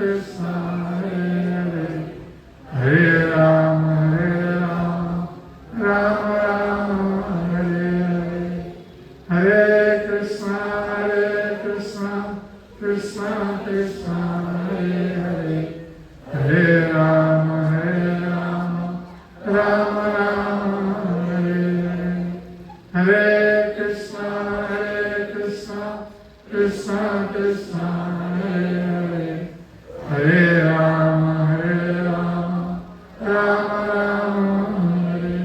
कृष्ण हरे राम राम राम हरे हरे कृष्ण कृष्ण कृष्ण हरे हरे राम राम राम हरे हरे कृष्ण कृष्ण कृष्ण हरे हरे राम राम राम हरे।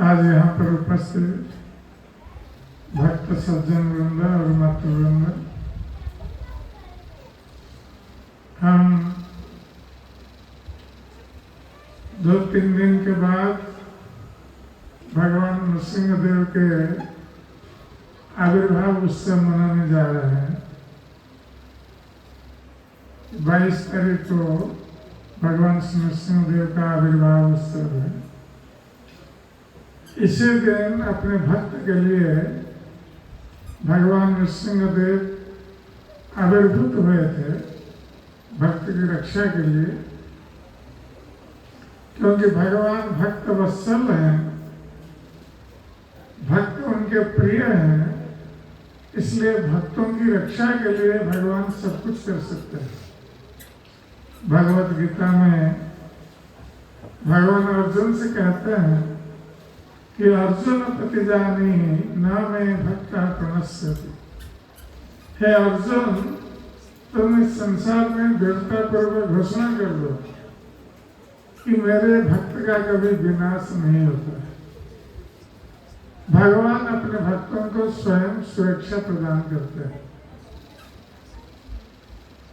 आज यहाँ पर उपस्थित भक्त सज्जन वृंद और मातृवृंद, हम 2-3 दिन के बाद भगवान नृसिंहदेव के आविर्भाव उत्सव मनाने जा रहे हैं। 22 तारीख को भगवान नृसिंहदेव का आविर्भाव उत्सव है। इसी दिन अपने भक्त के लिए भगवान नृसिंहदेव आविर्भूत हुए थे, भक्त की रक्षा के लिए, क्योंकि भगवान भक्त वत्सल हैं, भक्त उनके प्रिय हैं, इसलिए भक्तों की रक्षा के लिए भगवान सब कुछ कर सकते हैं। भगवत गीता में भगवान अर्जुन से कहते हैं कि अर्जुन प्रतिजानी न में भक्ता प्रणश्यति। हे अर्जुन, तुम इस संसार में दृढ़ता पूर्वक घोषणा कर दो कि मेरे भक्त का कभी विनाश नहीं होता है। भगवान अपने भक्तों को स्वयं सुरक्षा प्रदान करते हैं,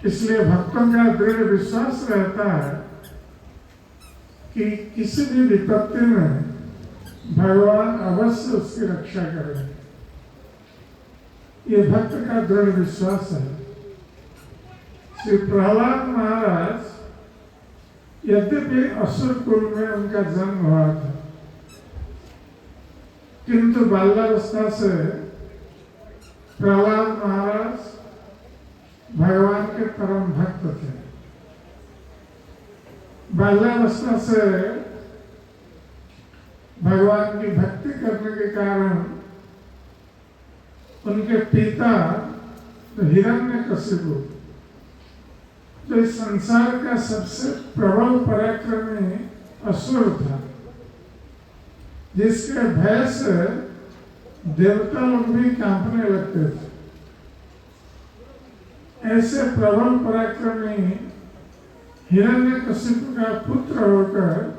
इसलिए भक्तों का दृढ़ विश्वास रहता है कि किसी भी विपत्ति में भगवान अवश्य उसकी रक्षा करेंगे। ये भक्त का दृढ़ विश्वास है। श्री प्रहलाद महाराज, यद्यपि असुर कुल में उनका जन्म हुआ था, किंतु बाल्यावस्था से प्रहलाद महाराज भगवान के परम भक्त थे। बाल्यावस्था से भगवान की भक्ति करने के कारण उनके पिता हिरण्यकशिपु, जो इस संसार का सबसे प्रबल पराक्रमी असुर था, जिसके भय से देवता लोग भी कांपने लगते थे, ऐसे प्रबल पराक्रमी हिरण्यकशिपु का पुत्र होकर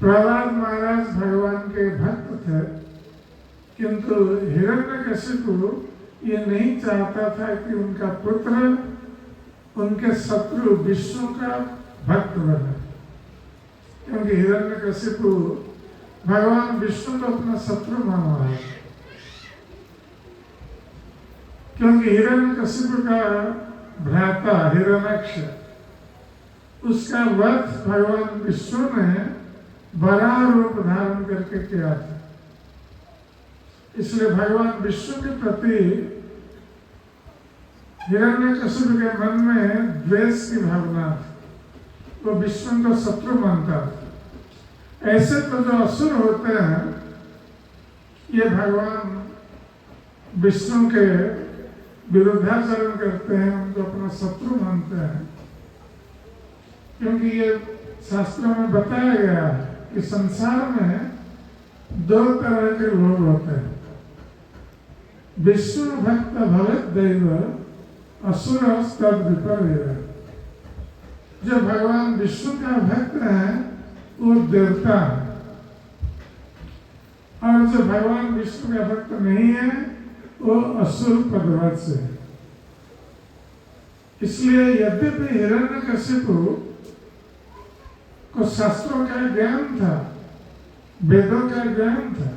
प्रहलाद महाराज भगवान के भक्त थे, किंतु हिरण्यकशिपु ये नहीं चाहता था कि उनका पुत्र उनके शत्रु विष्णु का भक्त बने, क्योंकि हिरण्यकशिपु भगवान विष्णु को अपना शत्रु माना है। क्योंकि हिरण्यकशिपु का भ्राता हिरण्याक्ष, उसका वध भगवान विष्णु ने वराह रूप धारण करके किया था। इसलिए भगवान विष्णु के प्रति हिरण्यकशिपु के मन में द्वेष की भावना थी, वो विष्णु को शत्रु मानता था। ऐसे तो जो असुर होते हैं, ये भगवान विष्णु के विरुद्धाचरण करते हैं, उनको अपना शत्रु मानते हैं। क्योंकि ये शास्त्रों में बताया गया है कि संसार में 2 तरह के लोग होते हैं। विष्णु भक्त भवेत् दैव असुर तद विपर्यय। जो भगवान विष्णु का भक्त है वो देवता है, और जो भगवान विष्णु का भक्त नहीं है वो असुर पदवत से है। इसलिए यद्यपि हिरण्यकशिपु को शास्त्रों का ज्ञान था, वेदों का ज्ञान था,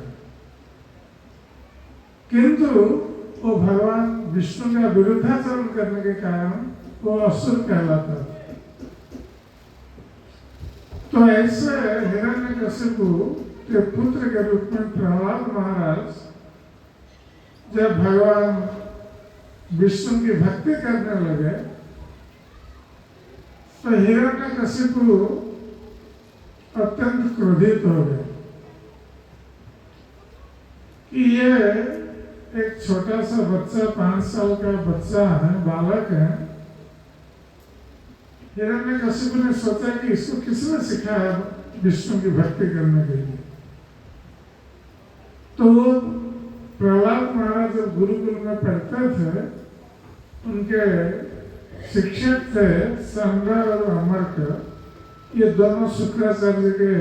किंतु वो भगवान विष्णु का विरुद्धाचरण करने के कारण वो असुर कहलाता था। तो ऐसे हिरण्यकशिपु के पुत्र के रूप में प्रहलाद महाराज जब भगवान विष्णु की भक्ति करने लगे तो हिरण्यकशिपु अत्यंत क्रोधित हो गए कि ये एक छोटा सा बच्चा 5 साल का बच्चा है, बालक है। हिरण्यकशिपु ने सोचा कि इसको किसने सिखाया विष्णु की भक्ति करने के लिए। तो प्रहलाद महाराज जब गुरुकुल में पढ़ते थे, उनके शिक्षक थे संगा और अमर्क, ये दोनों शुक्राचार्य के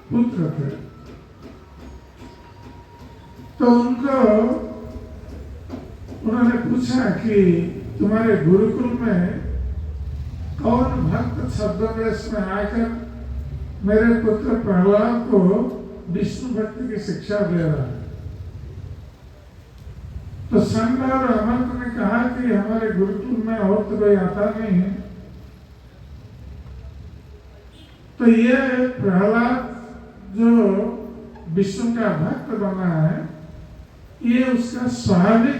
पुत्र थे। तो उन्होंने पूछा कि तुम्हारे गुरुकुल में कौन भक्त छद्मवेश में आकर मेरे पुत्र प्रहलाद को विष्णु भक्ति की शिक्षा दे रहा है। तो संग और अमर्त ने कहा कि हमारे गुरुकुल में और तो कोई आता नहीं है। तो ये प्रहलाद जो विष्णु का भक्त बना है, ये उसका स्वाभाविक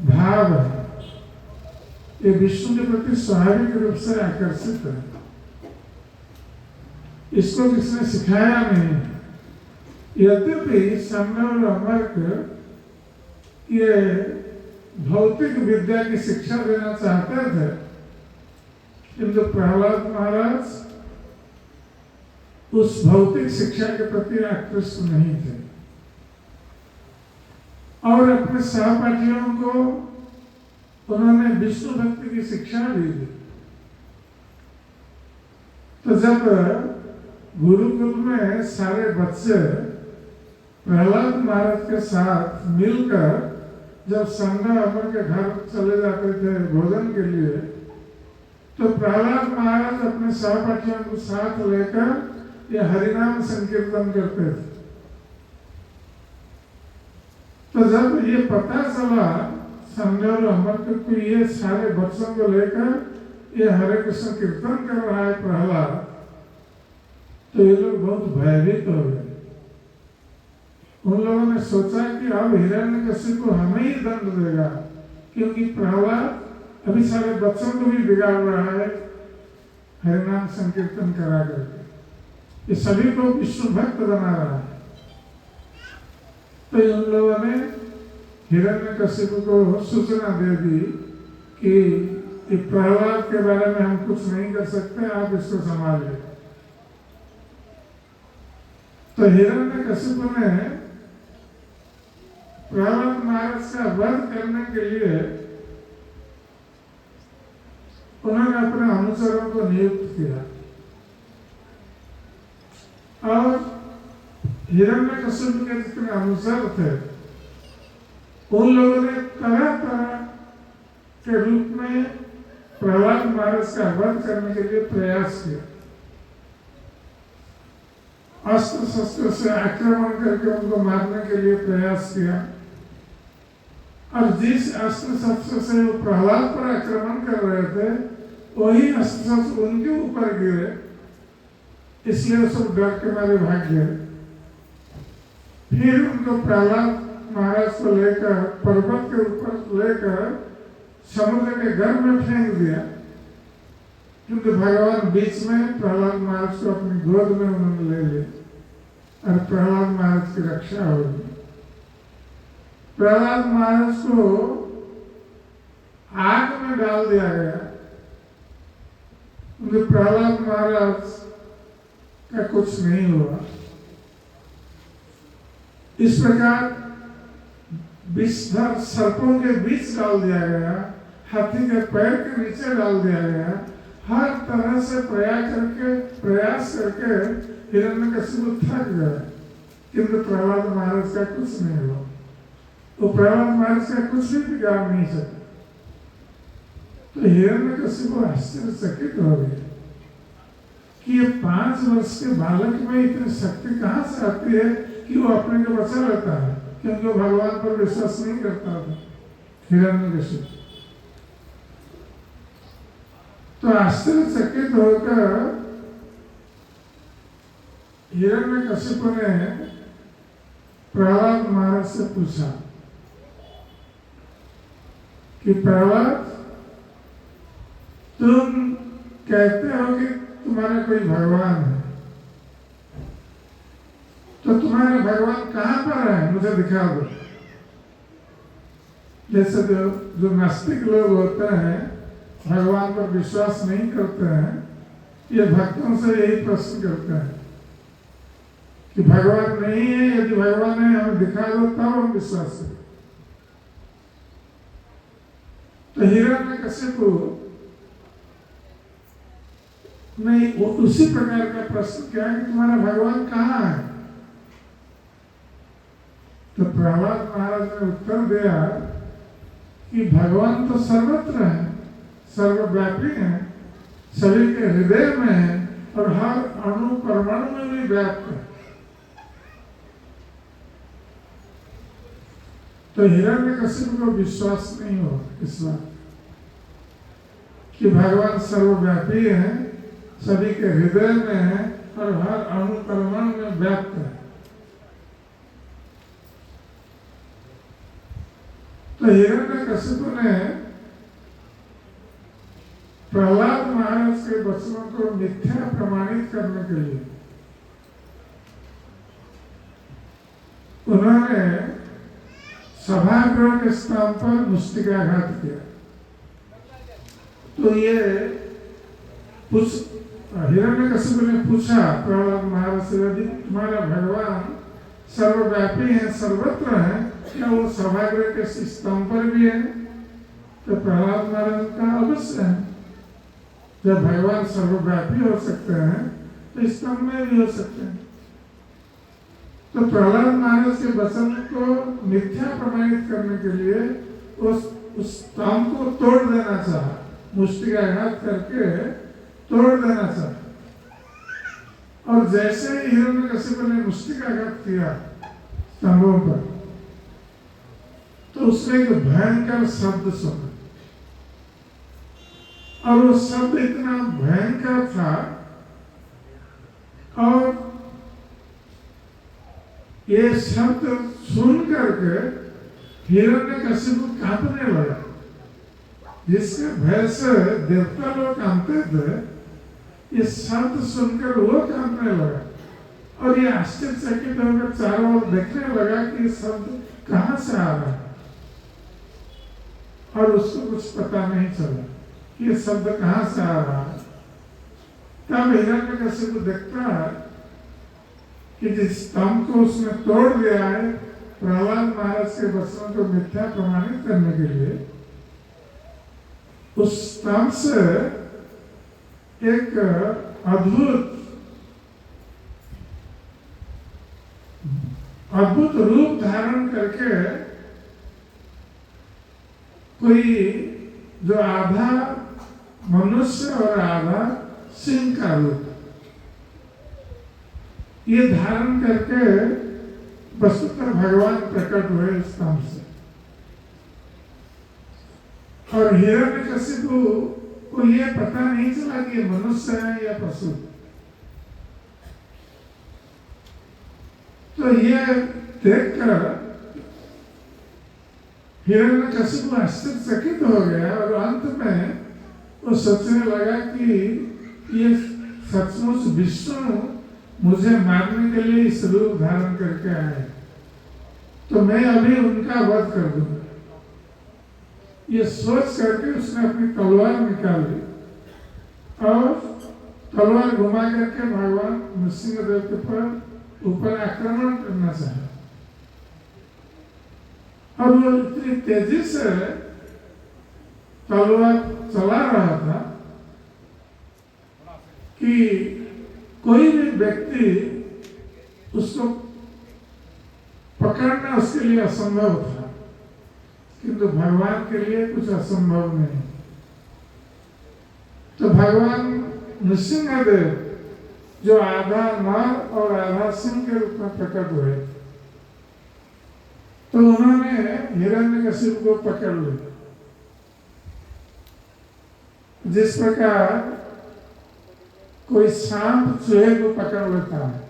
भाव है, ये विष्णु के प्रति स्वाभाविक रूप से आकर्षित है, इसको किसने सिखाया नहीं। यद्यपि संग और अमर्क ये भौतिक विद्या की शिक्षा देना चाहते थे, किंतु प्रहलाद महाराज उस भौतिक शिक्षा के प्रति आकृष्ट नहीं थे और अपने सहपाठियों को उन्होंने विष्णु भक्ति की शिक्षा भी दी। तो जब गुरुकुल में सारे बच्चे प्रहलाद महाराज के साथ मिलकर जब संगा अमर के घर चले जाते थे भोजन के लिए, तो प्रहलाद महाराज अपने सहपाठियों को साथ लेकर ये हरिनाम संकीर्तन करते थे। तो जब ये पता चला संगा और अमर को ये सारे बच्चों को लेकर ये हरे कृष्ण कीर्तन कर रहा है प्रहलाद, तो ये लोग बहुत भयभीत हो गए। उन लोगों ने सोचा कि अब हिरण्यकशिपु हमें ही दंड देगा, क्योंकि प्रहलाद अभी सारे बच्चों को भी बिगाड़ रहा है हरिनाम संकीर्तन करा करके, ये सभी को विष्णु भक्त बना रहा है। तो उन लोगों ने हिरण्यकशिपु को सूचना दे दी कि प्रहलाद के बारे में हम कुछ नहीं कर सकते, आप इसको संभालिए। तो हिरण्यकशिपु ने प्रहलाद महाराज का वध करने के लिए उन्होंने अपने अनुचरों को नियुक्त किया और हिरण्यकशिपु के जितने अनुचर थे उन लोगों ने तरह तरह के रूप में प्रहलाद महाराज का वध करने के लिए प्रयास किया। अस्त्र शस्त्र से आक्रमण करके उनको मारने के लिए प्रयास किया और जिस अस्त्र शस्त्र से वो प्रहलाद पर आक्रमण कर रहे थे वही अस्त्र शस्त्र उनके ऊपर गिरे, इसलिए सब डर के मारे भाग गए। फिर उनको प्रहलाद महाराज को लेकर पर्वत के ऊपर लेकर समुद्र के गर्भ में फेंक दिया, किंतु भगवान बीच में प्रहलाद महाराज को अपनी गोद में उन्होंने ले लिया और प्रहलाद महाराज की रक्षा हो गई। प्रहलाद महाराज को आग में डाल दिया गया, किंतु प्रहलाद महाराज का कुछ नहीं हुआ। इस प्रकार विषधर सर्पों के बीच डाल दिया गया, हाथी के पैर के नीचे डाल दिया गया, हर तरह से प्रयास करके हिरण्यकशिपु थक गए, किंतु प्रहलाद महाराज का कुछ नहीं हुआ। तो प्रहलाद महाराज का कुछ भी बिगाड़ नहीं सका। तो हिरण्यकशिपु आश्चर्यचकित हो गए कि ये 5 वर्ष के बालक में इतनी शक्ति कहाँ से आती है कि वो अपने को बचा लेता है, क्योंकि वो भगवान पर विश्वास नहीं करता था हिरण्यकशिपु। तो आश्चर्यचकित होकर हिरण्यकशिपु ने प्रहलाद महाराज से पूछा कि प्रहलाद, तुम कहते हो कि तुम्हारा कोई भगवान है, तो तुम्हारे भगवान कहाँ पर है, मुझे दिखा दो। जैसे जो नास्तिक लोग होते हैं, भगवान पर विश्वास नहीं करते हैं, ये भक्तों से यही प्रश्न करते हैं कि भगवान नहीं है, यदि भगवान है हमें दिखा दो तब हम विश्वास करें। तो हिरण्यकशिपु ने उसी प्रकार का प्रश्न किया कि तुम्हारा भगवान कहाँ है। तो प्रहलाद महाराज ने उत्तर दिया कि भगवान तो सर्वत्र है, सर्वव्यापी है, सभी के हृदय में है और हर अणु परमाणु में भी व्याप्त है। तो हिरण्यकशिपु को विश्वास नहीं हो इस बात कि भगवान सर्वव्यापी है, सभी के हृदय में है और हर अणु परमाणु में व्याप्त है। तो हिरण्यकशिपु ने प्रहलाद महाराज के वचनों को मिथ्या प्रमाणित करने के लिए उन्होंने सभागृह के स्थान पर मुष्टिकाघात किया। तो ये हिरण्यकशिपु ने पूछा प्रहलाद महाराज से, यदि तुम्हारा भगवान सर्वव्यापी है, सर्वत्र है, क्या वो सभागृह के स्तंभ पर भी है? तो प्रहलाद महाराज का अवश्य है। जब भगवान सर्वव्यापी हो सकते हैं तो स्तंभ में भी हो सकते हैं। तो प्रहलाद महाराज के वचन को मिथ्या प्रमाणित करने के लिए उस स्तंभ को तोड़ देना चाहा, मुष्टिकाघात करके तोड़ देना चाहा। और जैसे ही हिरण्यकशिपु ने मुष्टिकाघात किया स्तंभों पर, तो उसमें एक भयंकर शब्द सुना और वो शब्द इतना भयंकर था और ये शब्द सुन करके हिरण्यकशिपु कांपने लगा, जिसके भय से देवता लोग कांपते थे। ये शब्द सुनकर वो कांपने लगा और ये आश्चर्यचकित होकर चारों ओर देखने लगा कि ये शब्द कहाँ से आ रहा है, और उसको कुछ पता नहीं चला कि ये शब्द कहाँ से आ रहा है। तब हिरण्यकशिपु देखता है कि जिस स्तंभ को उसने तोड़ दिया है प्रहलाद महाराज के वचनों को मिथ्या प्रमाणित करने के लिए, उस स्तंभ से एक अद्भुत रूप धारण करके कोई जो आधा मनुष्य और आधा सिंह का रूप ये धारण करके वस्तुतः भगवान प्रकट हुए स्तंभ से। और हिरण्यकशिपु को ये पता नहीं चला कि ये मनुष्य है या पशु। तो ये देखकर हिरण्यकशिपु आश्चर्यचकित हो गया और अंत में वो सोचने लगा कि ये सचमुच विष्णु मुझे मारने के लिए इस रूप धारण करके आए, तो मैं अभी उनका वध कर दूंगा। ये सोच करके उसने अपनी तलवार निकाली और तलवार घुमा करके भगवान नृसिंहदेव के ऊपर आक्रमण करना चाहा। और वो इतनी तेजी से तलवार चला रहा था कि कोई भी व्यक्ति उसको पकड़ना उसके लिए असंभव था, किंतु भगवान के लिए कुछ असंभव नहीं। तो भगवान नृसिंहदेव जो आधा नर और आधा सिंह के रूप में प्रकट हुए, तो उन्होंने हिरण्यकशिपु को पकड़ लिया। जिस प्रकार कोई सांप चूहे को पकड़ लेता है,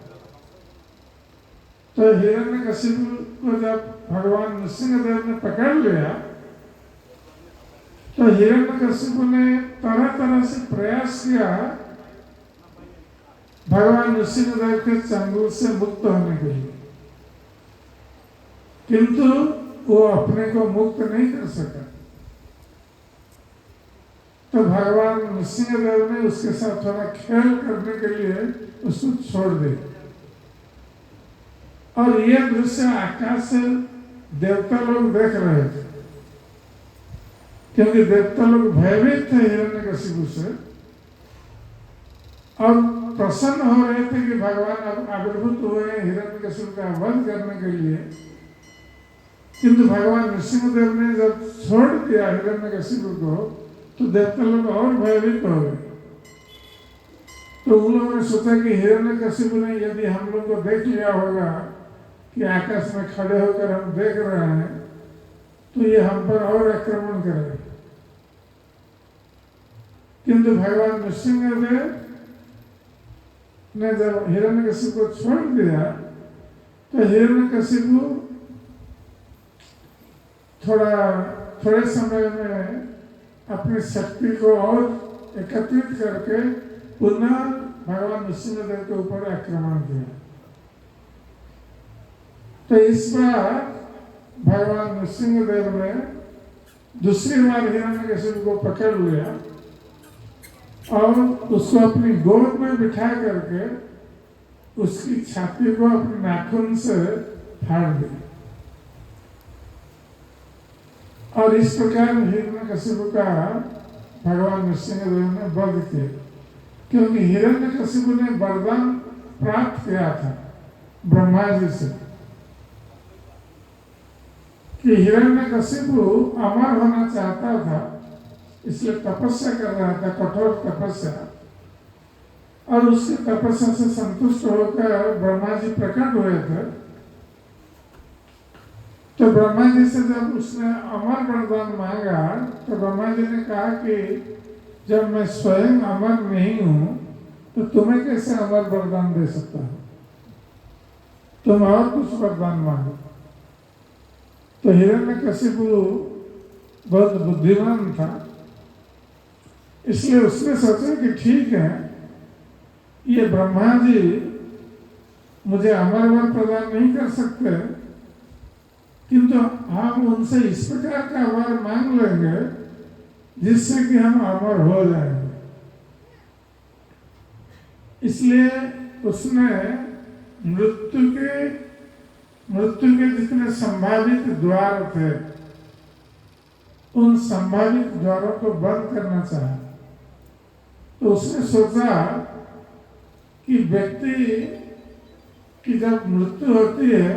तो हिरण्यकशिपु को जब भगवान नृसिंहदेव ने पकड़ लिया तो हिरण्यकशिपु ने तरह तरह से प्रयास किया भगवान नृसिंहदेव के चंगुल से मुक्त होने के लिए, किंतु वो अपने को मुक्त नहीं कर सका। तो भगवान नृसिंहदेव ने उसके साथ थोड़ा खेल करने के लिए उसको छोड़ दिया। और यह दृश्य आकाश से देवता लोग देख रहे थे, क्योंकि देवता लोग भयभीत थे हिरण्यकशिपु से और प्रसन्न हो रहे थे कि भगवान अब आविर्भूत हुए हैं हिरण्यकशिपु का वध करने के लिए। किंतु भगवान नृसिंहदेव ने जब छोड़ दिया हिरण्यकशिपु को तो देवता लोग और भयभीत हो गए। तो उन लोगों ने सोचा कि हिरण्यकशिपु ने यदि हम लोग को देख लिया होगा कि आकाश में खड़े होकर हम देख रहे हैं तो ये हम पर और आक्रमण करेगा। किंतु भगवान नृसिंहदेव ने जब हिरण्यकशिपु को छोड़ दिया तो हिरण्यकशिपु थोड़े समय में अपनी शक्ति को और एकत्रित करके पुनः भगवान नृसिंहदेव के ऊपर आक्रमण किया। तो इस बार भगवान नृसिंहदेव ने दूसरी बार हिरण्यकशिपु को पकड़ लिया और उसको अपनी गोद में बिठा करके उसकी छाती को अपने नाखून से फाड़ दिया। और इस प्रकार हिरण्यकशिपु का भगवान नृसिंहदेव ने वध किया, क्योंकि हिरण्यकशिपु ने वरदान प्राप्त किया था ब्रह्मा जी से कि हिरण्यकशिपु अमर होना चाहता था, इसलिए तपस्या कर रहा था, कठोर तपस्या। और उसकी तपस्या से संतुष्ट होकर ब्रह्मा जी प्रकट हुए थे। तो ब्रह्मा जी से जब उसने अमर वरदान मांगा तो ब्रह्मा जी ने कहा कि जब मैं स्वयं अमर नहीं हूं तो तुम्हें कैसे अमर वरदान दे सकता हूं, तुम और कुछ वरदान मांगो। तो हिरण्यकशिपु बहुत बुद्धिमान था, इसलिए उसने सोचा कि ठीक है, ये ब्रह्मा जी मुझे अमर वर प्रदान नहीं कर सकते, किंतु हम उनसे इस प्रकार का वर मांग लेंगे जिससे कि हम अमर हो जाएंगे। इसलिए उसने मृत्यु के जितने संभावित द्वार थे उन संभावित द्वारों को बंद करना चाहा। तो उसने सोचा कि व्यक्ति की जब मृत्यु होती है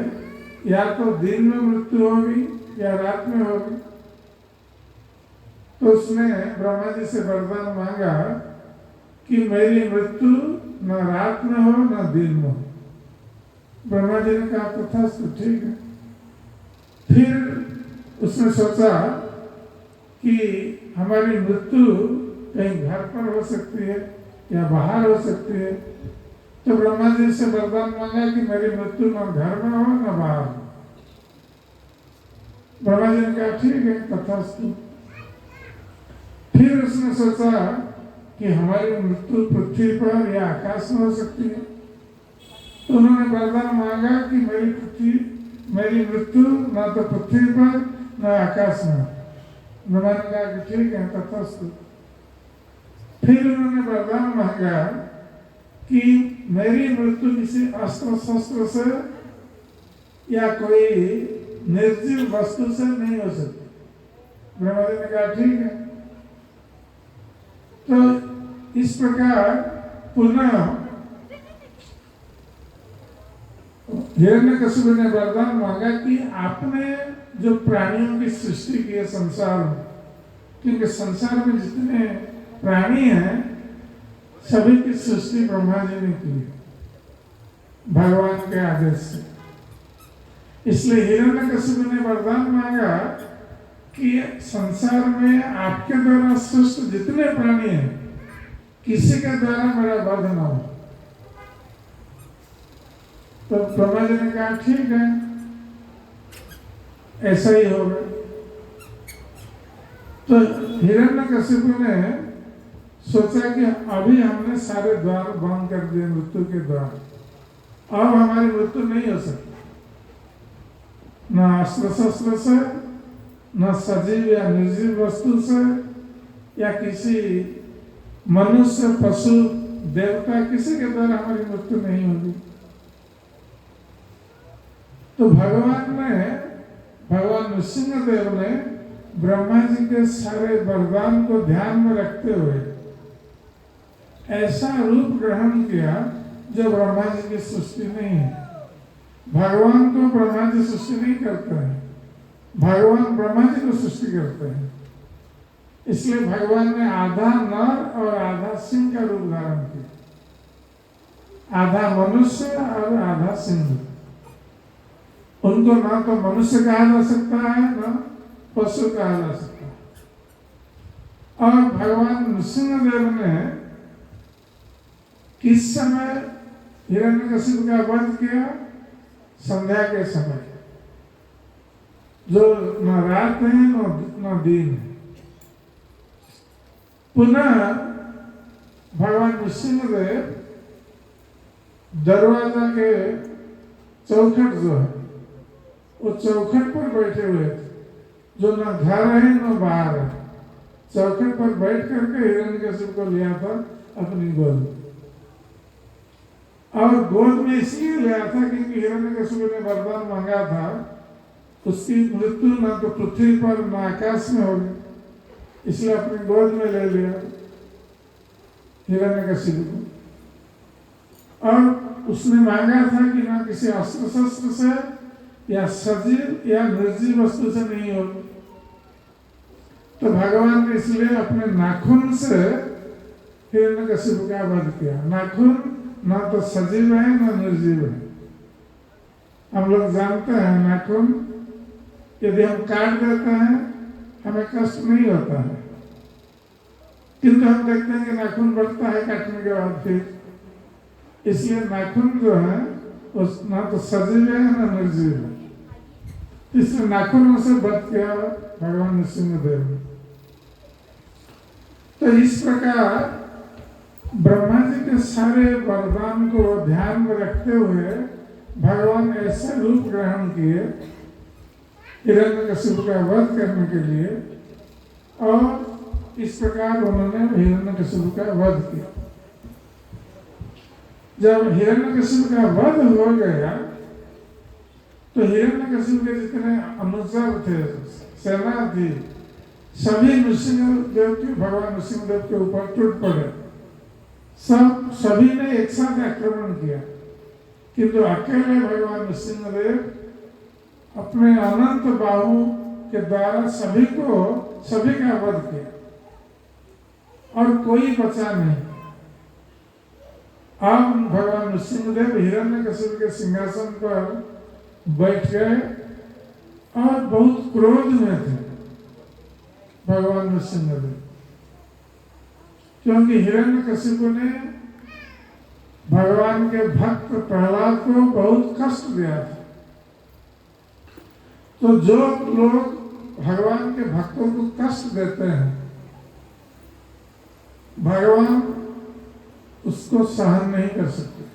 या तो दिन में मृत्यु होगी या रात में होगी। तो उसने ब्रह्मा जी से वरदान मांगा कि मेरी मृत्यु न रात में हो न दिन में हो। ब्रह्मा जी ने कहा तथास्तु, ठीक है। फिर उसने सोचा कि हमारी मृत्यु कहीं घर पर हो सकती है या बाहर हो सकती है। तो ब्रह्मा जी से वरदान मांगा कि मेरी मृत्यु न घर में हो न बाहर हो। ब्रह्मा जी ने कहा ठीक है, तथास्तु। फिर उसने सोचा कि हमारी मृत्यु पृथ्वी पर या आकाश में हो सकती है। तो उन्होंने वरदान मांगा कि मेरी मृत्यु न तो पृथ्वी पर न आकाश में। ब्रह्मा ने कहा कि ठीक है, तथास्तु। फिर उन्होंने वरदान मांगा कि मेरी मृत्यु किसी अस्त्र शस्त्र से या कोई निर्जीव वस्तु से नहीं हो सकती। ब्रह्मा जी ने कहा ठीक है। तो इस प्रकार पुनः हिरण्यकशिपु ने वरदान मांगा कि आपने जो प्राणियों की सृष्टि की है संसार में, क्योंकि संसार में जितने प्राणी हैं सभी की सृष्टि ब्रह्मा जी ने की भगवान के आदेश से। इसलिए हिरण्यकशिपु ने वरदान मांगा कि संसार में आपके द्वारा सृष्ट जितने प्राणी हैं किसी के द्वारा मेरा वध न हो। तो ब्रह्मा जी ने कहा ठीक है, ऐसा ही होगा। तो हिरण्यकशिपु ने सोचा कि अभी हमने सारे द्वार बंद कर दिए, मृत्यु के द्वार, अब हमारी मृत्यु नहीं हो सकती, न अस्त्र शस्त्र से, न सजीव या निर्जीव वस्तु से, या किसी मनुष्य, पशु, देवता, किसी के द्वारा हमारी मृत्यु नहीं होगी। तो भगवान नृसिंहदेव ने ब्रह्मा जी के सारे वरदान को ध्यान में रखते हुए ऐसा रूप ग्रहण किया जो ब्रह्मा जी की सृष्टि नहीं है। भगवान को ब्रह्मा जी सृष्टि नहीं करते हैं, भगवान ब्रह्मा जी को सृष्टि करते हैं। इसलिए भगवान ने आधा नर और आधा सिंह का रूप धारण किया, आधा मनुष्य और आधा सिंह। उनको ना तो मनुष्य कहा जा सकता है, ना पशु कहा जा सकता है। और भगवान नृसिंहदेव ने किस समय हिरण्यकशिपु का वध किया? संध्या के समय, जो न रात है न दिन है। पुनः भगवान नृसिंहदेव दरवाजा के चौखट जो है, वो चौखट पर बैठे हुए थे, जो न घर है न बाहर है। चौखट पर बैठ करके हिरण्यकशिपु को लिया था अपनी गोद में, और गोद में इसलिए लिया था क्योंकि हिरण्यकशिपु ने वरदान मांगा था, उसकी मृत्यु न तो पृथ्वी पर न आकाश में होगी, इसलिए अपनी गोद में ले लिया हिरण्यकशिपु को। और उसने मांगा था कि ना किसी अस्त्र शस्त्र से या सजीव या निर्जीव वस्तु से नहीं हो। तो भगवान ने इसलिए अपने नाखून से हिरण्यकशिपु का वध किया। नाखून ना तो सजीव है ना निर्जीव है। हम लोग जानते हैं नाखून यदि हम काट देते हैं हमें कष्ट नहीं होता है, किंतु हम देखते हैं कि नाखून बढ़ता है काटने के बाद फिर। इसलिए नाखून जो है उस ना तो सजीव है ना निर्जीव है, इसलिए नाखूनों से वध किया भगवान नृसिंहदेव ने। तो इस प्रकार ब्रह्मा जी के सारे वरदान को ध्यान में रखते हुए भगवान ऐसे रूप ग्रहण किए हिरण्यकशिपु का वध करने के लिए, और इस प्रकार उन्होंने हिरण्यकशिपु का वध किया। जब हिरण्यकशिपु का वध हो गया तो हिरण्यकशिपु के जितने अनुचर थे, सेना थी, सभी नृसिंहदेव के भगवान नृसिंहदेव के ऊपर टूट पड़े। सभी ने एक साथ आक्रमण किया, किंतु अकेले भगवान नृसिंहदेव अपने अनंत बाहु के द्वारा सभी का वध किया और कोई बचा नहीं। अब भगवान नृसिंहदेव हिरण्यकशिपु के सिंहासन पर बैठ गए और बहुत क्रोध में थे भगवान नृसिंहदेव, क्योंकि हिरण्यकशिपु ने भगवान के भक्त प्रहलाद को बहुत कष्ट दिया था। तो जो लोग भगवान के भक्तों को कष्ट देते हैं, भगवान उसको सहन नहीं कर सकते।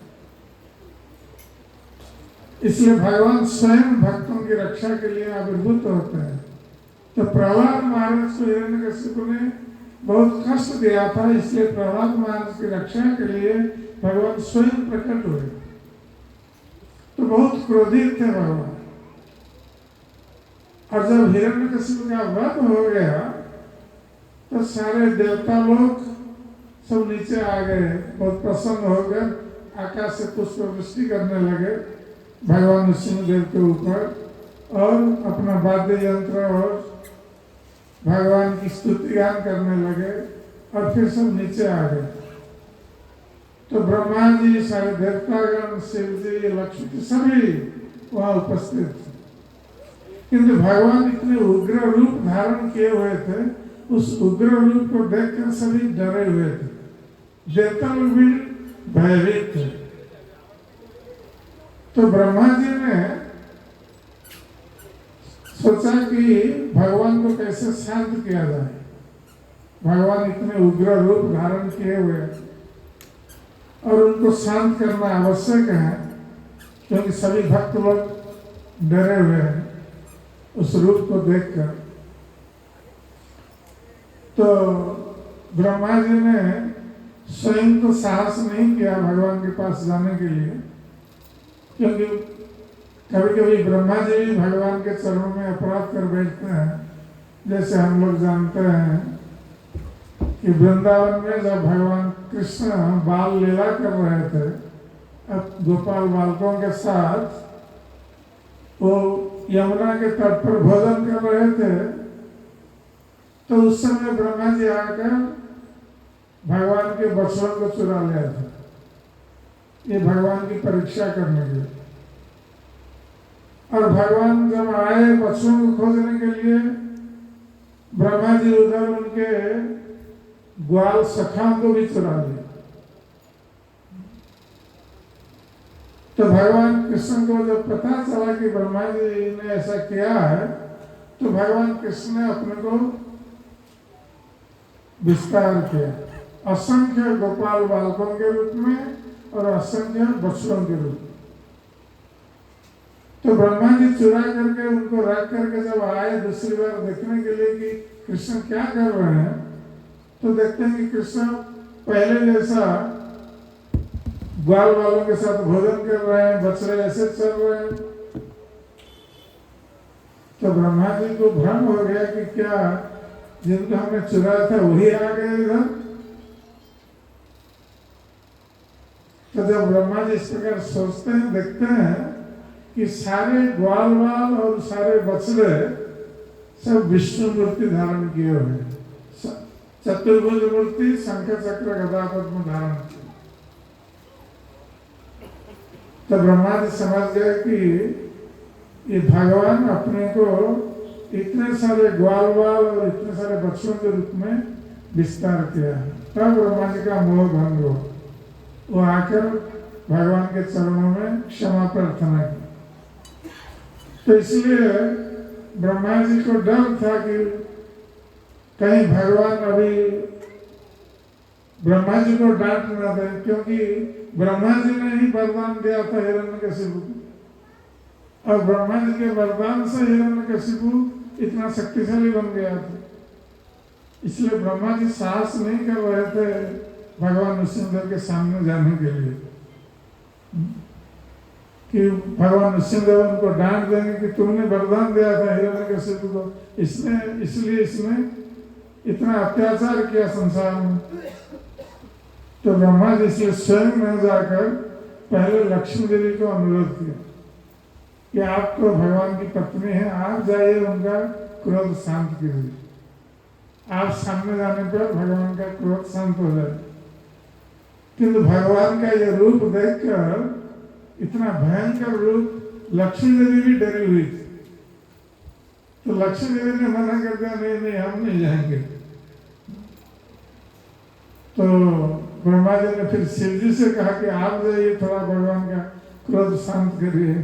इसलिए भगवान स्वयं भक्तों की रक्षा के लिए आविर्भूत होते हैं। तो प्रहलाद महाराज को हिरण्यकशिपु ने बहुत कष्ट दिया था, इसलिए प्रहलाद महाराज की रक्षा के लिए भगवान स्वयं प्रकट हुए। तो बहुत क्रोधित थे भगवान। और जब हिरण्यकशिपु का वध हो गया तो सारे देवता लोग सब नीचे आ गए, बहुत प्रसन्न होकर आकाश से पुष्प वृष्टि करने लगे भगवान नृसिंहदेव के ऊपर, और अपना वाद्य यंत्र और भगवान की स्तुति गान करने लगे, और फिर सब नीचे आ गए। तो ब्रह्मा जी, सारे देवतागण, शिव जी, लक्ष्मी जी सभी वहां उपस्थित थे। किंतु भगवान इतने उग्र रूप धारण किए हुए थे, उस उग्र रूप को देखकर सभी डरे हुए थे, देवता लोग भी भयभीत थे। तो ब्रह्मा जी ने सोचा कि भगवान को कैसे शांत किया जाए। भगवान इतने उग्र रूप धारण किए हुए और उनको शांत करना आवश्यक है, क्योंकि सभी भक्त लोग डरे हुए हैं उस रूप को देखकर। तो ब्रह्मा जी ने स्वयं को साहस नहीं किया भगवान के पास जाने के लिए, क्योंकि कभी कभी ब्रह्मा जी भी भगवान के चरणों में अपराध कर बैठते हैं। जैसे हम लोग जानते हैं कि वृंदावन में जब भगवान कृष्ण बाल लीला कर रहे थे अब गोपाल बालकों के साथ, वो यमुना के तट पर भोजन कर रहे थे, तो उस समय ब्रह्मा जी आकर भगवान के बछड़ों को चुरा लिया था, ये भगवान की परीक्षा करने के लिए। और भगवान जब आए बछड़ों को खोजने के लिए, ब्रह्मा जी उधर उनके ग्वाल सखाओं को भी चुरा लिया। तो भगवान कृष्ण को जब पता चला कि ब्रह्मा जी ने ऐसा किया है, तो भगवान कृष्ण ने अपने को विस्तार किया, असंख्य गोपाल बालकों के रूप में और असंख्य बछड़ों के रूप में। तो ब्रह्मा जी चुरा करके उनको रख करके जब आए दूसरी बार देखने के लिए कि कृष्ण क्या कर रहे हैं, तो देखते हैं कि कृष्ण पहले जैसा ग्वाल वालों के साथ भोजन कर रहे हैं, बछड़े ऐसे चल रहे हैं। तो ब्रह्मा जी को भ्रम हो गया कि क्या जिनको हमने चुराया था वही आ गए इधर। तो जब ब्रह्मा जी इस प्रकार सोचते हैं, देखते हैं कि सारे ग्वाल वाल और सारे बछड़े सब विष्णु मूर्ति धारण किए हुए हैं, चतुर्भुज मूर्ति, शंख चक्र गदा पद्म धारण किए। तो ब्रह्मा जी समझ गए कि ये भगवान अपने को इतने सारे ग्वाल वाल और इतने सारे बच्चों के रूप में विस्तार किया है। तब ब्रह्मा जी का मोह भंग हो, वो आकर भगवान के चरणों में क्षमा प्रार्थना की। तो इसलिए ब्रह्मा जी को डर था कि कहीं भगवान अभी ब्रह्मा जी को डांट न दे, क्योंकि ब्रह्मा जी ने ही वरदान दिया था हिरण्यकशिपु को, और ब्रह्मा जी के वरदान से हिरण्यकशिपु इतना शक्तिशाली बन गया था। इसलिए ब्रह्मा जी साहस नहीं कर रहे थे भगवान नृसिंहदेव के सामने जाने के लिए, कि भगवान नृसिंहदेव उनको डांट देंगे कि तुमने वरदान दिया था हिरण्यकशिपु को, इसलिए इसने इतना अत्याचार किया संसार में। तो ब्रह्मा जी से स्वयं न जाकर पहले लक्ष्मी देवी को अनुरोध किया कि आप तो भगवान की पत्नी है, आप जाइए उनका क्रोध शांत कीजिए। आप सामने जाने पर भगवान का क्रोध शांत हो जाए। किंतु भगवान का यह रूप देखकर, इतना भयंकर रूप, लक्ष्मी देवी भी डरी हुई थी। तो लक्ष्मी देवी ने मना कर दिया, नहीं नहीं हम नहीं जाएंगे। तो ब्रह्मा जी ने फिर शिव जी से कहा कि आप जाइए, थोड़ा भगवान का क्रोध शांत करिए।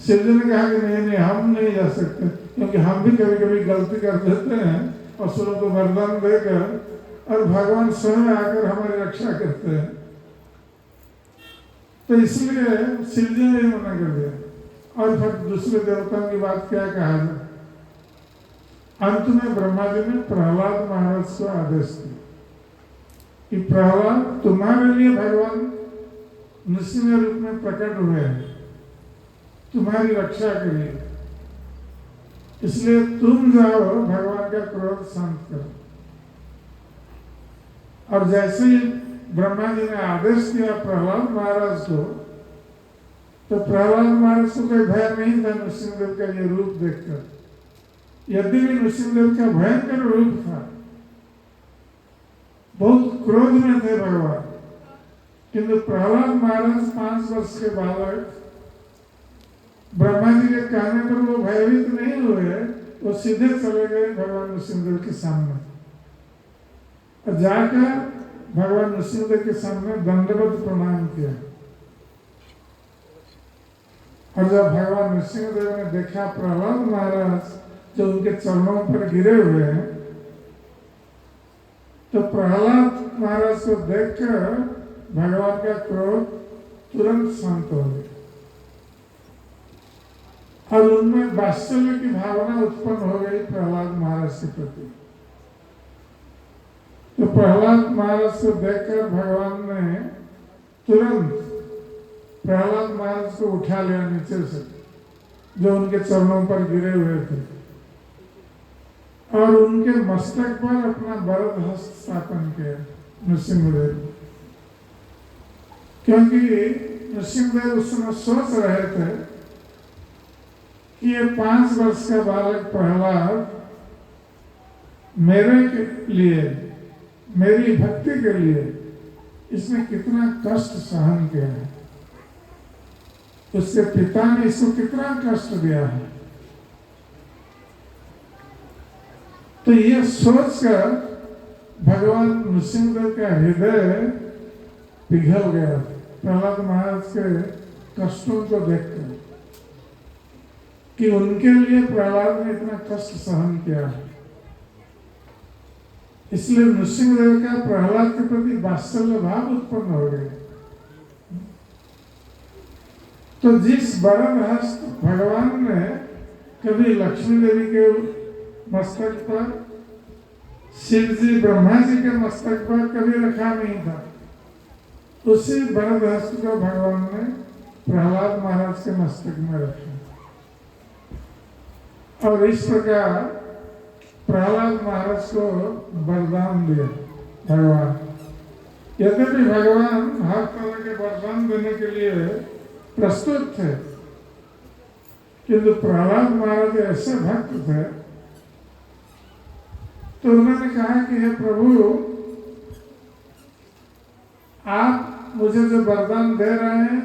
शिव जी ने कहा कि नहीं नहीं हम नहीं जा सकते, क्योंकि हम भी कभी कभी गलती कर देते हैं असुरों को वरदान देकर, और भगवान स्वयं आकर हमारी रक्षा करते हैं। तो इसलिए शिव जी ने मना कर दिया। और फिर दूसरे देवताओं की बात क्या कहा जाए। अंत में ब्रह्मा जी ने प्रहलाद महाराज को आदेश दिया कि प्रहलाद तुम्हारे लिए भगवान नृसिंह रूप में प्रकट हुए हैं, तुम्हारी रक्षा के लिए, इसलिए तुम जाओ भगवान का क्रोध शांत करो। और जैसे ही ब्रह्मा जी ने आदेश किया प्रहलाद महाराज को, तो प्रहलाद महाराज को कोई भय नहीं था नृसिंहदेव का ये रूप देखकर। यदि भी नृसिंहदेव का भयंकर रूप था, बहुत क्रोध में थे भगवान, किंतु प्रहलाद महाराज 5 वर्ष के बालक, ब्रह्मा जी के कहने पर वो भयभीत नहीं हुए, वो सीधे चले गए भगवान नृसिंहदेव के सामने और जाकर भगवान नृसिंहदेव के सामने दंडवत प्रणाम किया। और जब भगवान नृसिंहदेव ने देखा प्रहलाद महाराज जो उनके चरणों पर गिरे हुए हैं, तो प्रहलाद महाराज को देखकर भगवान का क्रोध तुरंत शांत हो गया और उनमें वात्सल्य की भावना उत्पन्न हो गई प्रहलाद महाराज के प्रति। तो प्रहलाद महाराज को देखकर भगवान ने तुरंत प्रहलाद महाराज को उठा लिया नीचे से, जो उनके चरणों पर गिरे हुए थे, और उनके मस्तक पर अपना वरद हस्त स्थापन किया नृसिंहदेव। क्योंकि नृसिंहदेव उस समय सोच रहे थे कि ये 5 वर्ष का बालक प्रहलाद मेरे लिए, मेरी भक्ति के लिए इसने कितना कष्ट सहन किया है, उसके पिता ने इसको कितना कष्ट दिया है। तो ये सोचकर भगवान नृसिंहदेव का हृदय पिघल गया प्रहलाद महाराज के कष्टों को देखकर, कि उनके लिए प्रहलाद ने इतना कष्ट सहन किया है। इसलिए नृसिंहदेव का प्रहलाद के प्रति वात्सल्य भाव उत्पन्न हो गए। तो जिस वरद हस्त भगवान ने कभी लक्ष्मी देवी के मस्तक पर, शिव जी ब्रह्मा जी के मस्तक पर कभी रखा नहीं था, उसी वरद हस्त को भगवान ने प्रहलाद महाराज के मस्तक में रखा। और इस प्रकार प्रहलाद महाराज को वरदान दिया भगवान। यद्यपि भगवान हर तरह के वरदान देने के लिए प्रस्तुत थे, किंतु प्रहलाद महाराज ऐसे भक्त थे, तो उन्होंने कहा कि हे प्रभु, आप मुझे जो वरदान दे रहे हैं,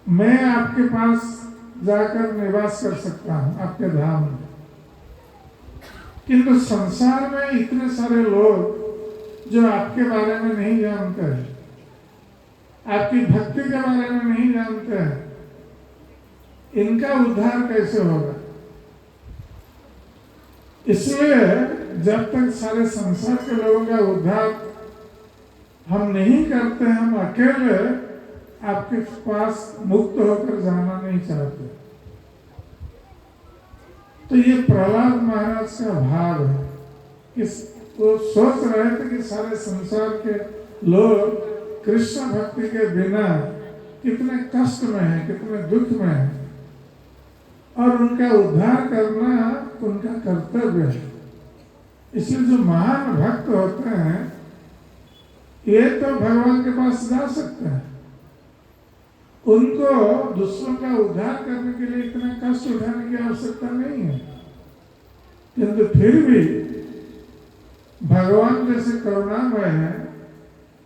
मैं आपके पास जाकर निवास कर सकता हूं आपके धाम में, किंतु संसार में इतने सारे लोग जो आपके बारे में नहीं जानते हैं, आपकी भक्ति के बारे में नहीं जानते हैं, इनका उद्धार कैसे होगा? इसलिए जब तक सारे संसार के लोगों का उद्धार हम नहीं करते, हम अकेले आपके पास मुक्त होकर जाना नहीं चाहते। तो ये प्रहलाद महाराज का भाव है कि वो सोच रहे थे कि सारे संसार के लोग कृष्ण भक्ति के बिना कितने कष्ट में हैं, कितने दुख में हैं, और उनका उद्धार करना उनका कर्तव्य है। इसलिए जो महान भक्त होते हैं, ये तो भगवान के पास जा सकते हैं, उनको दूसरों का उद्धार करने के लिए इतना कष्ट उठाने की आवश्यकता नहीं है। किंतु फिर भी भगवान जैसे करुणामय है,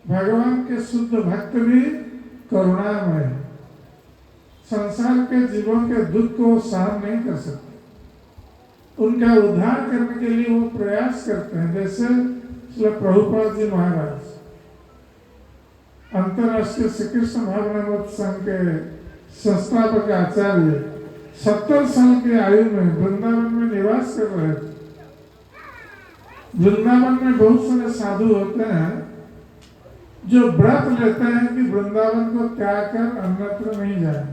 भगवान के शुद्ध भक्त भी करुणामय है, संसार के जीवों के दुख को सहन नहीं कर सकते, उनका उद्धार करने के लिए वो प्रयास करते हैं। जैसे श्री प्रभुपाद जी महाराज अंतरराष्ट्रीय श्री कृष्ण भावनामृत संघ के संस्थापक आचार्य 70 साल की आयु में वृंदावन में निवास कर रहे थे। वृंदावन में बहुत सारे साधु होते हैं जो व्रत लेते हैं कि वृंदावन को त्याग कर अन्यत्र नहीं जाए,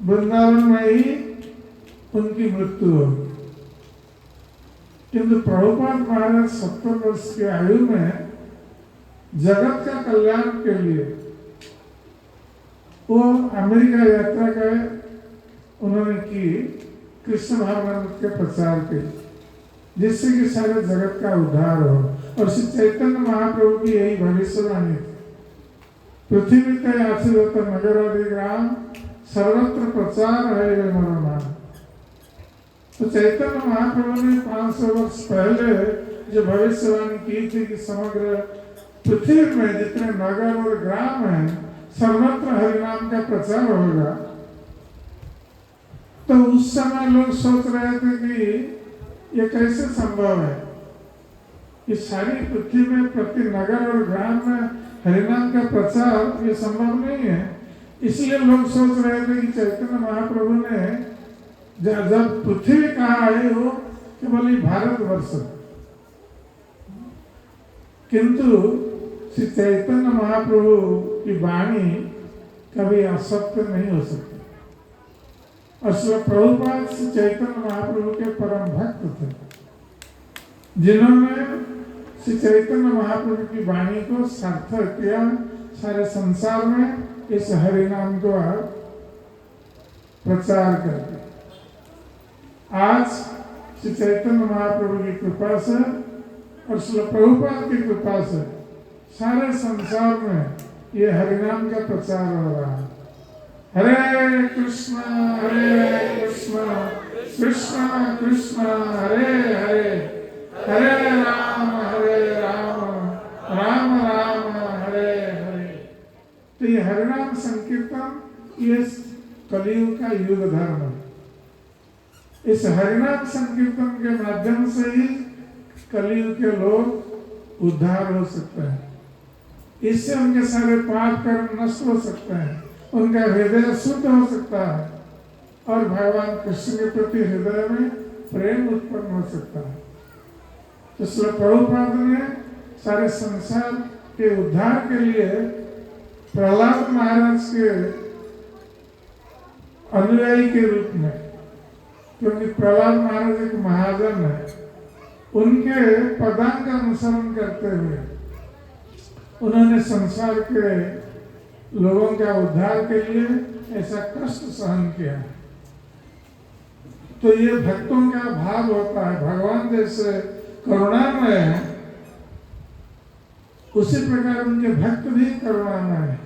वृंदावन में ही उनकी मृत्यु होगी। किंतु प्रभुपाद महाराज 70 वर्ष की आयु में जगत का कल्याण के लिए वो अमेरिका यात्रा गए, उन्होंने की कृष्ण भावनामृत के प्रचार के, जिससे कि सारे जगत का उद्धार हो। और श्री चैतन्य महाप्रभु की यही भविष्यवाणी थी, पृथ्वी ते आशीर्वत नगर आदि ग्राम सर्वत्र प्रचार है मरो नाम। तो चैतन्य महाप्रभु ने 500 वर्ष पहले जो भविष्यवाणी की थी कि समग्र पृथ्वी में जितने नगर और ग्राम हैं सर्वत्र हरिनाम का प्रचार होगा, तो उस समय लोग सोच रहे थे कि ये कैसे संभव है कि सारी पृथ्वी में प्रति नगर और ग्राम में हरिनाम का प्रचार, ये संभव नहीं है। इसलिए लोग सोच रहे थे कि चैतन्य महाप्रभु ने जब पृथ्वी कहा है वो केवल भारतवर्ष, किंतु श्री चैतन्य महाप्रभु की वाणी कभी असत्य नहीं हो सकती। और श्री प्रभुपाद श्री चैतन्य महाप्रभु के परम भक्त थे, जिन्होंने श्री चैतन्य महाप्रभु की वाणी को सार्थक किया, सारे संसार में इस हरिनाम को प्रचार करते। आज श्री चैतन्य महाप्रभु की कृपा से और श्री प्रभुपाद की कृपा से सारे संसार में ये हरिनाम का प्रचार हो रहा है। हरे कृष्णा कृष्ण कृष्ण हरे हरे, हरे राम राम राम हरे हरे। तो ये हरिनाम संकीर्तन ये कलियुग का युग धर्म है। इस हरिनाम संकीर्तन के माध्यम से ही कलियुग के लोग उद्धार हो सकते हैं। इससे उनके सारे पाप कर्म नष्ट हो सकते हैं, उनका हृदय शुद्ध हो सकता है और भगवान कृष्ण के प्रति हृदय में प्रेम उत्पन्न हो सकता है। तो श्री प्रभुपाद ने सारे संसार के उद्धार के लिए प्रहलाद महाराज के अनुयायी के रूप में, क्योंकि प्रहलाद महाराज एक महाजन है, उनके पदांक का अनुसरण करते हुए उन्होंने संसार के लोगों का उद्धार के लिए ऐसा कष्ट सहन किया। तो ये भक्तों का भाव होता है, भगवान जैसे करुणामय है उसी प्रकार उनके भक्त भी करुणामय है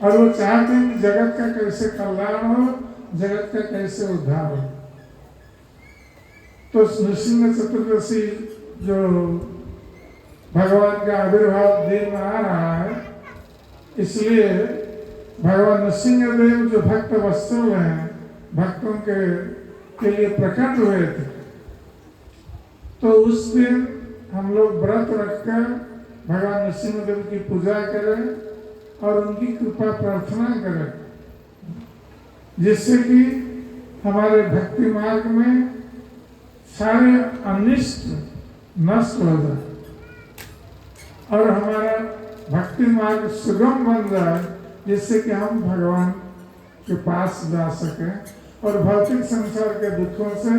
और वो चाहते हैं कि जगत का कैसे कल्याण हो, जगत का कैसे उद्धार हो। तो नृसिंह चतुर्दशी जो भगवान का आविर्भाव दिन आ रहा है, इसलिए भगवान नृसिंह देव जो भक्त वत्सल हैं, भक्तों के लिए प्रकट हुए थे, तो उस दिन हम लोग व्रत रखकर भगवान नृसिंह देव की पूजा करें और उनकी कृपा प्रार्थना करें, जिससे कि हमारे भक्ति मार्ग में सारे अनिष्ट नष्ट हो जाए और हमारा भक्ति मार्ग सुगम बन जाए, जिससे कि हम भगवान के पास जा सकें और भौतिक संसार के दुखों से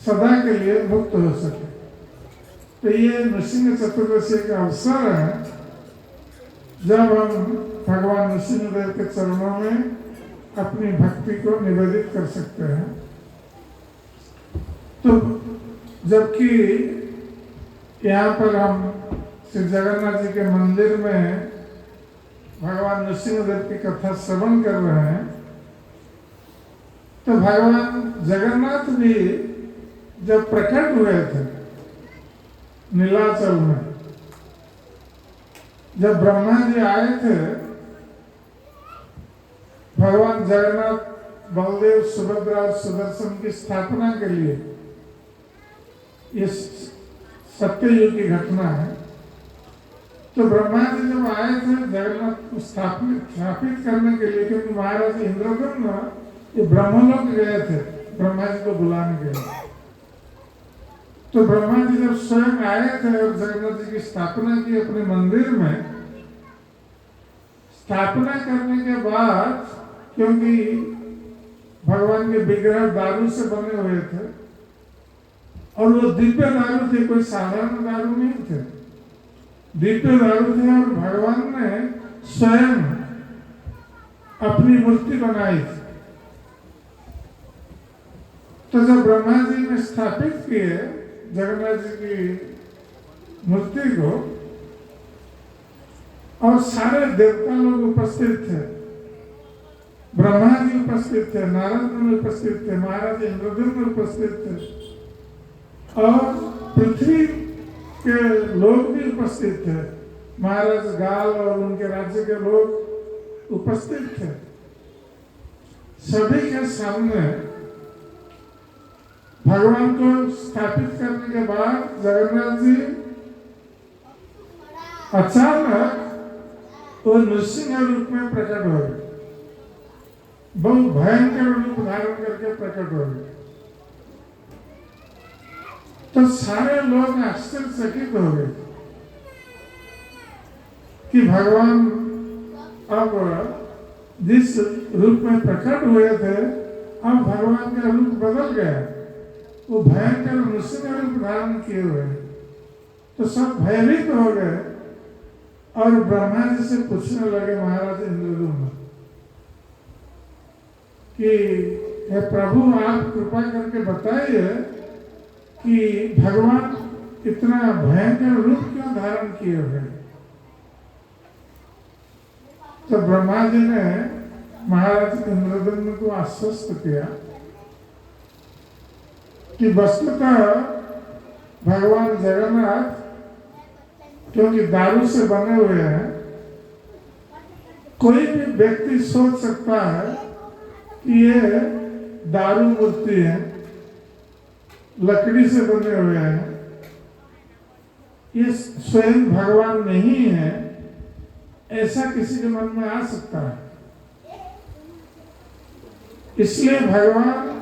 सदा के लिए मुक्त हो सके। तो ये नृसिंह चतुर्दशी का अवसर है जब हम भगवान नृसिंह देव के चरणों में अपनी भक्ति को निवेदित कर सकते हैं। तो जबकि यहाँ पर हम श्री जगन्नाथ जी के मंदिर में भगवान नृसिंह देव की कथा श्रवण कर रहे हैं, तो भगवान जगन्नाथ भी जब प्रकट हुए थे नीलाचल में, जब ब्रह्मा जी आए थे, भगवान जगन्नाथ बलदेव सुभद्रा और सुदर्शन की स्थापना के लिए, ये सत्ययुग की घटना है। तो ब्रह्मा जी जब आए थे जगन्नाथ को स्थापित करने के लिए, क्योंकि महाराज इंद्रद्युम्न ये ब्रह्मलोक गए थे ब्रह्मा जी को बुलाने के लिए, तो ब्रह्मा जी जब स्वयं आए थे और जगन्नाथ जी की स्थापना की अपने मंदिर में, स्थापना करने के बाद, क्योंकि भगवान के विग्रह दारू से बने हुए थे और वो दिव्य दारू थे, कोई साधारण दारू नहीं थे, दिव्य दारू थे और भगवान ने स्वयं अपनी मूर्ति बनाई थी। तो जब ब्रह्मा जी ने स्थापित किए जगन्नाथ जी की मूर्ति को और सारे देवता लोग उपस्थित थे, ब्रह्मा जी उपस्थित थे, नारद मुनि उपस्थित थे, महाराज इंद्रद्युम्न उपस्थित थे और पृथ्वी के लोग भी उपस्थित थे, महाराज गाल और उनके राज्य के लोग उपस्थित थे। सभी के सामने भगवान को स्थापित करने के बाद जगन्नाथ जी अचानक वो नृसिंह रूप में प्रकट हो गए। बहुत भयंकर रूप धारण करके प्रकट हो गए। तो सारे लोग आश्चर्यचकित हो गए कि भगवान अब जिस रूप में प्रकट हुए थे, अब भगवान का रूप बदल गया, वो भयंकर नृसिंह रूप धारण किए हुए। तो सब भयभीत हो गए और ब्रह्मा जी से पूछने लगे महाराज इंद्रद्युम्न कि हे प्रभु, आप कृपा करके बताइए कि भगवान इतना भयंकर रूप क्यों धारण किए हुए। तो ब्रह्मा जी ने महाराज इंद्रद्युम्न को आश्वस्त किया कि वस्तुतः भगवान जगन्नाथ क्योंकि दारू से बने हुए हैं, कोई भी व्यक्ति सोच सकता है कि ये दारू मूर्ति है, लकड़ी से बने हुए हैं, ये स्वयं भगवान नहीं है, ऐसा किसी के मन में आ सकता है। इसलिए भगवान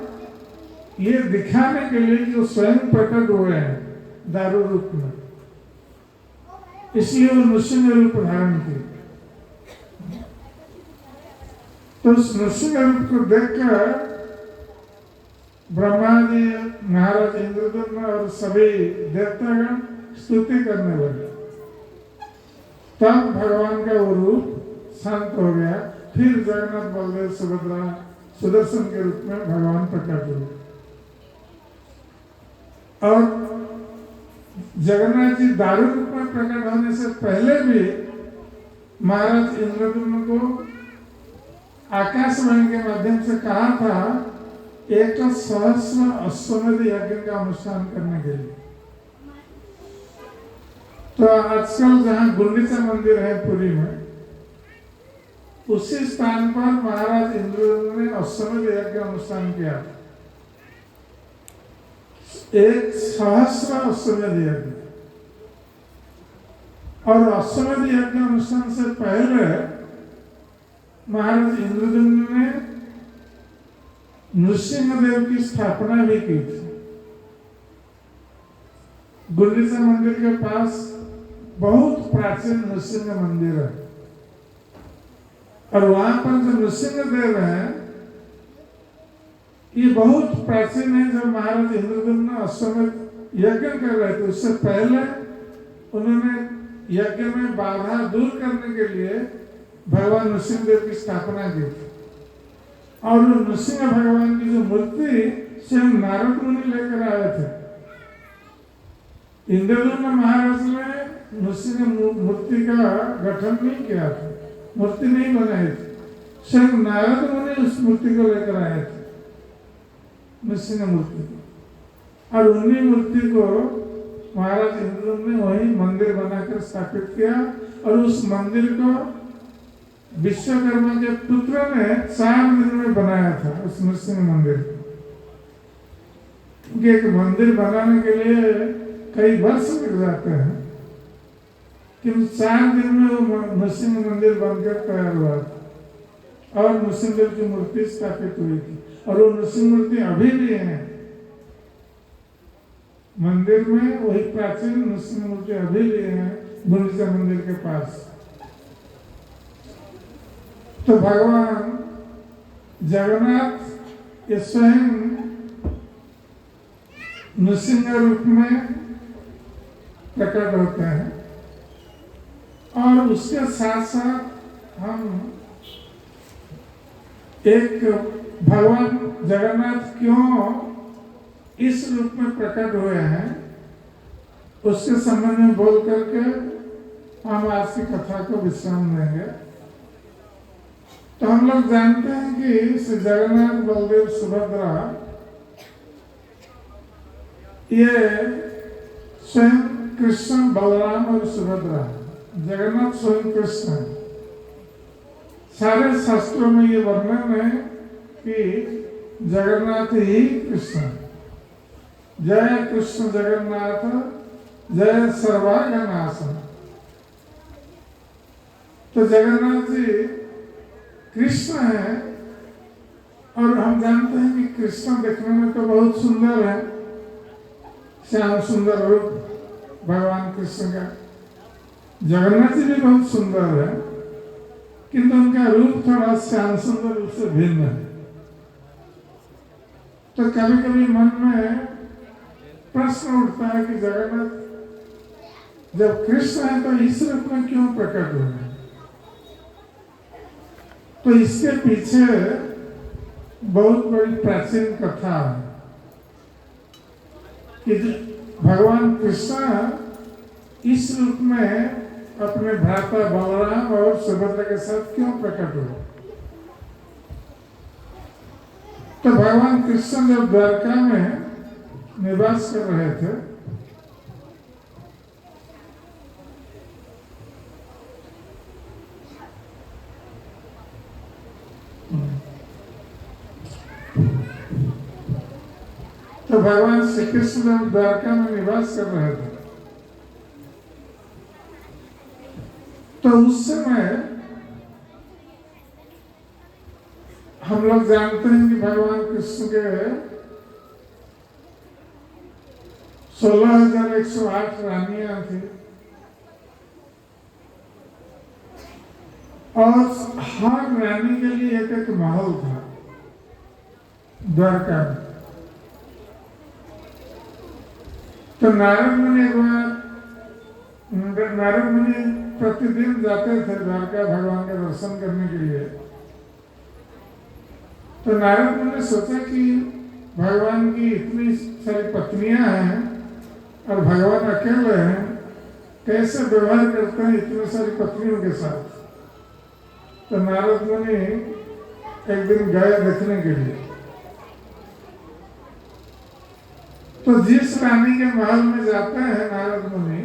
ये दिखाने के लिए कि वो स्वयं प्रकट हुए हैं दारू रूप में, इसलिए वो नृसिंह रूप धारण किए। तो उस नृसिंह रूप को देखकर ब्रह्मा जी, महाराज इंद्रद्युम्न और सभी देवतागण स्तुति करने लगे। तब भगवान का वो रूप शांत हो गया। फिर जगन्नाथ, बलदेव, सुभद्रा, सुदर्शन के रूप में भगवान प्रकट हुए। और जगन्नाथ जी दारू रूप में प्रकट होने से पहले भी महाराज इंद्रद्युम्न को आकाशवाणी के माध्यम से कहा था 1,000 अश्वमेध यज्ञ का अनुष्ठान करने के लिए। तो आजकल जहाँ गुंडीचा मंदिर है पुरी में, उसी स्थान पर महाराज इंद्रद्युम्न ने अश्वमेध यज्ञ अनुष्ठान किया। 1,000 अश्वमेध यज्ञ। और अश्वमेध यज्ञ अनुष्ठान से पहले महाराज इंद्रद्युम्न ने नृसिंहदेव की स्थापना भी की थी। गुंडीचा मंदिर के पास बहुत प्राचीन नृसिंह मंदिर है, और वहां पर जो नृसिंहदेव है ये बहुत प्राचीन है। जब महाराज इंद्रद्युम्न अश्वमेध यज्ञ कर रहे थे, उससे पहले उन्होंने यज्ञ में बाधा दूर करने के लिए भगवान नृसिंहदेव की स्थापना की थी। और नृसिंह भगवान की जो मूर्ति स्वयं नारद मुनि लेकर आए थे। इंद्रद्युम्न महाराज ने नृसिंह मूर्ति का गठन नहीं किया था, मूर्ति नहीं बनाई थी, स्वयं नारद मुनि उस मूर्ति को लेकर आए थे, नृसिंह मूर्ति। और उन्हीं मूर्ति को महाराज इंद्रद्युम्न ने वही मंदिर बनाकर स्थापित किया। और उस मंदिर को विश्वकर्मा के पुत्र ने 4 दिन में बनाया था, उस नृसिंह मंदिर। क्योंकि एक मंदिर बनाने के लिए कई वर्ष लग जाते हैं, किंतु 4 दिन में वो नृसिंह मंदिर बनकर तैयार हुआ था और नृसिंहदेव की मूर्ति स्थापित हुई थी। और वो नृसिंह मूर्ति अभी भी है मंदिर में, वही प्राचीन नृसिंह मूर्ति अभी भी है गुंडीचा मंदिर के पास। तो भगवान जगन्नाथ ये स्वयं नृसिंह रूप में प्रकट होते हैं। और उसके साथ साथ हम एक भगवान जगन्नाथ क्यों इस रूप में प्रकट हुए हैं, उसके संबंध में बोल करके हम आज की कथा को विश्राम देंगे। तो हम लोग जानते हैं कि श्री जगन्नाथ, बलदेव, सुभद्रा ये स्वयं कृष्ण, बलराम और सुभद्रा। जगन्नाथ स्वयं कृष्ण है। सारे शास्त्रों में ये वर्णन है कि जगन्नाथ ही कृष्ण है। जय कृष्ण जगन्नाथ, जय सर्वांगनाशन। तो जगन्नाथ जी कृष्ण है और हम जानते हैं कि कृष्ण देखने में तो बहुत सुंदर है, श्याम सुंदर रूप भगवान कृष्ण का। जगन्नाथ जी भी बहुत सुंदर है, किंतु उनका रूप थोड़ा श्याम सुंदर रूप से भिन्न है। तो कभी कभी मन में प्रश्न उठता है कि जगन्नाथ जब कृष्ण है तो इस रूप में क्यों प्रकट हुए हैं? तो इसके पीछे बहुत बड़ी प्राचीन कथा है कि भगवान कृष्ण इस रूप में अपने भ्राता बलराम और सुभद्रा के साथ क्यों प्रकट हुए। तो भगवान कृष्ण जब द्वारका में निवास कर रहे थे तो भगवान श्री कृष्ण जब द्वारका में निवास कर रहे थे तो उस समय हम लोग जानते हैं कि भगवान कृष्ण के 16,108 रानियां थी और हर रानी के लिए एक एक महल था द्वारका में। तो नारद मुनि प्रतिदिन जाते थे द्वारका भगवान के दर्शन करने के लिए। तो नारद मुनि ने सोचा कि भगवान की इतनी सारी पत्नियां हैं और भगवान अकेले हैं, कैसे व्यवहार करते हैं इतनी सारी पत्नियों के साथ। तो नारद मुनि एक दिन गए देखने के लिए। तो जिस रानी के महल में जाते हैं नारद मुनि,